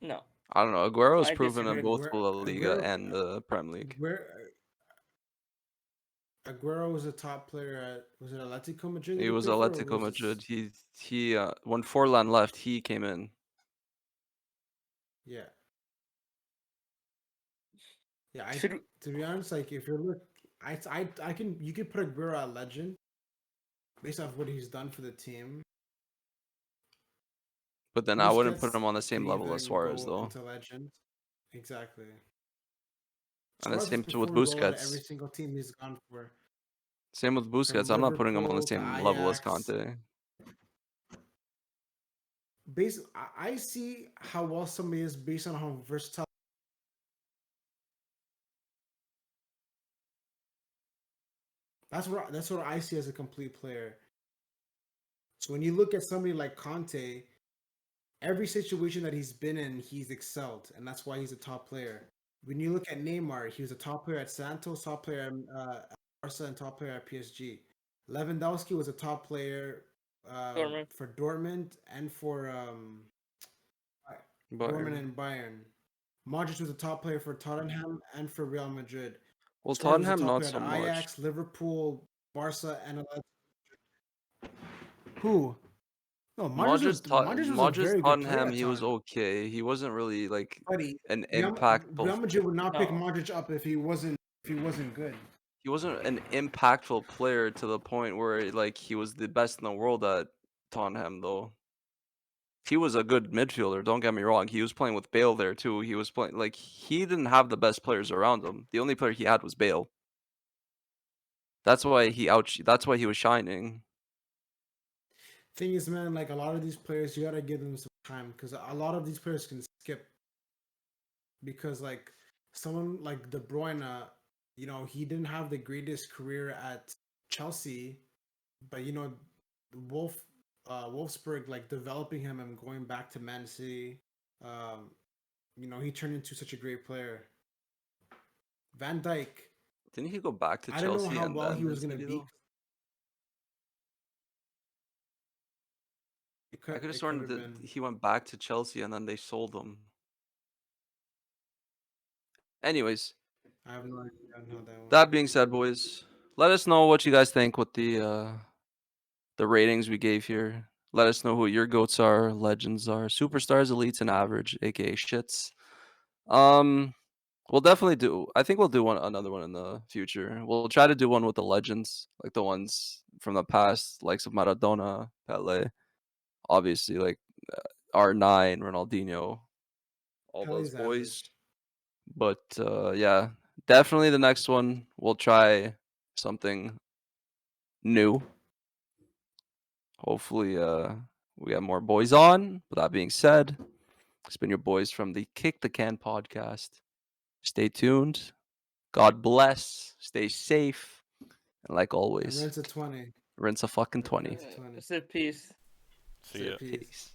no. I don't know. Aguero's I proven in disagree. both La Liga Aguero- and the Prem League. Aguero was a top player at was it Atletico Madrid? that He was played for, or Atletico was this- Madrid. He when Forlan left, he came in. Yeah. Yeah, Should to be honest, like if you're look, I can you could put Aguero at legend based off what he's done for the team. But then I wouldn't put Busquets him on the same could level as even Suarez, go though. into legend. Exactly. And the Suarez same has with performed well at Busquets. every single team he's gone for. Same with Busquets. From I'm not putting him on the Liverpool to same level as Ajax. Conte. I see how well somebody is based on how versatile. That's what I see as a complete player. So when you look at somebody like Conte, every situation that he's been in, he's excelled, and that's why he's a top player. When you look at Neymar, he was a top player at Santos, top player at Barca, and top player at PSG. Lewandowski was a top player Dortmund. for Dortmund and for Dortmund and Bayern. Modric was a top player for Tottenham and for Real Madrid. Well, Suarez was a Tottenham top not player so at much. Ajax, Liverpool, Barca, and who? No, Modric was a Modric very good player Tottenham, at he was Tottenham. okay. He wasn't really like Buddy, an Real, impactful. Real Madrid would not pick No. Modric up if he wasn't good. He wasn't an impactful player to the point where like he was the best in the world at Tottenham though. He was a good midfielder, don't get me wrong. He was playing with Bale there too. He was playing like he didn't have the best players around him. The only player he had was Bale. That's why that's why he was shining. Thing is, man, like a lot of these players, you gotta give them some time because a lot of these players can skip. Because like someone like De Bruyne, he didn't have the greatest career at Chelsea, but Wolf, Wolfsburg, like developing him and going back to Man City, um, he turned into such a great player. Van Dyke, Didn't he go back to I don't know Chelsea how and well then he Man was gonna City be. though? I could have It could sworn have that been. he went back to Chelsea and then they sold him. Anyways, I have no idea on how that went. that being said, boys, let us know what you guys think with the ratings we gave here. Let us know who your goats are, legends are, superstars, elites, and average, aka shits. Um, we'll definitely do. I think we'll do another one in the future. We'll try to do one with the legends, like the ones from the past, likes of Maradona, Pele, obviously like R9, Ronaldinho, all those Pelly's boys. average. But yeah, definitely the next one we'll try something new. Hopefully, we have more boys on. With that being said, it's been your boys from the Kick the Can podcast. Stay tuned. God bless. Stay safe. And like And always, Rents a 20. rinse a fucking 20. Rents a 20. It's a piece. See Say ya. peace. Peace.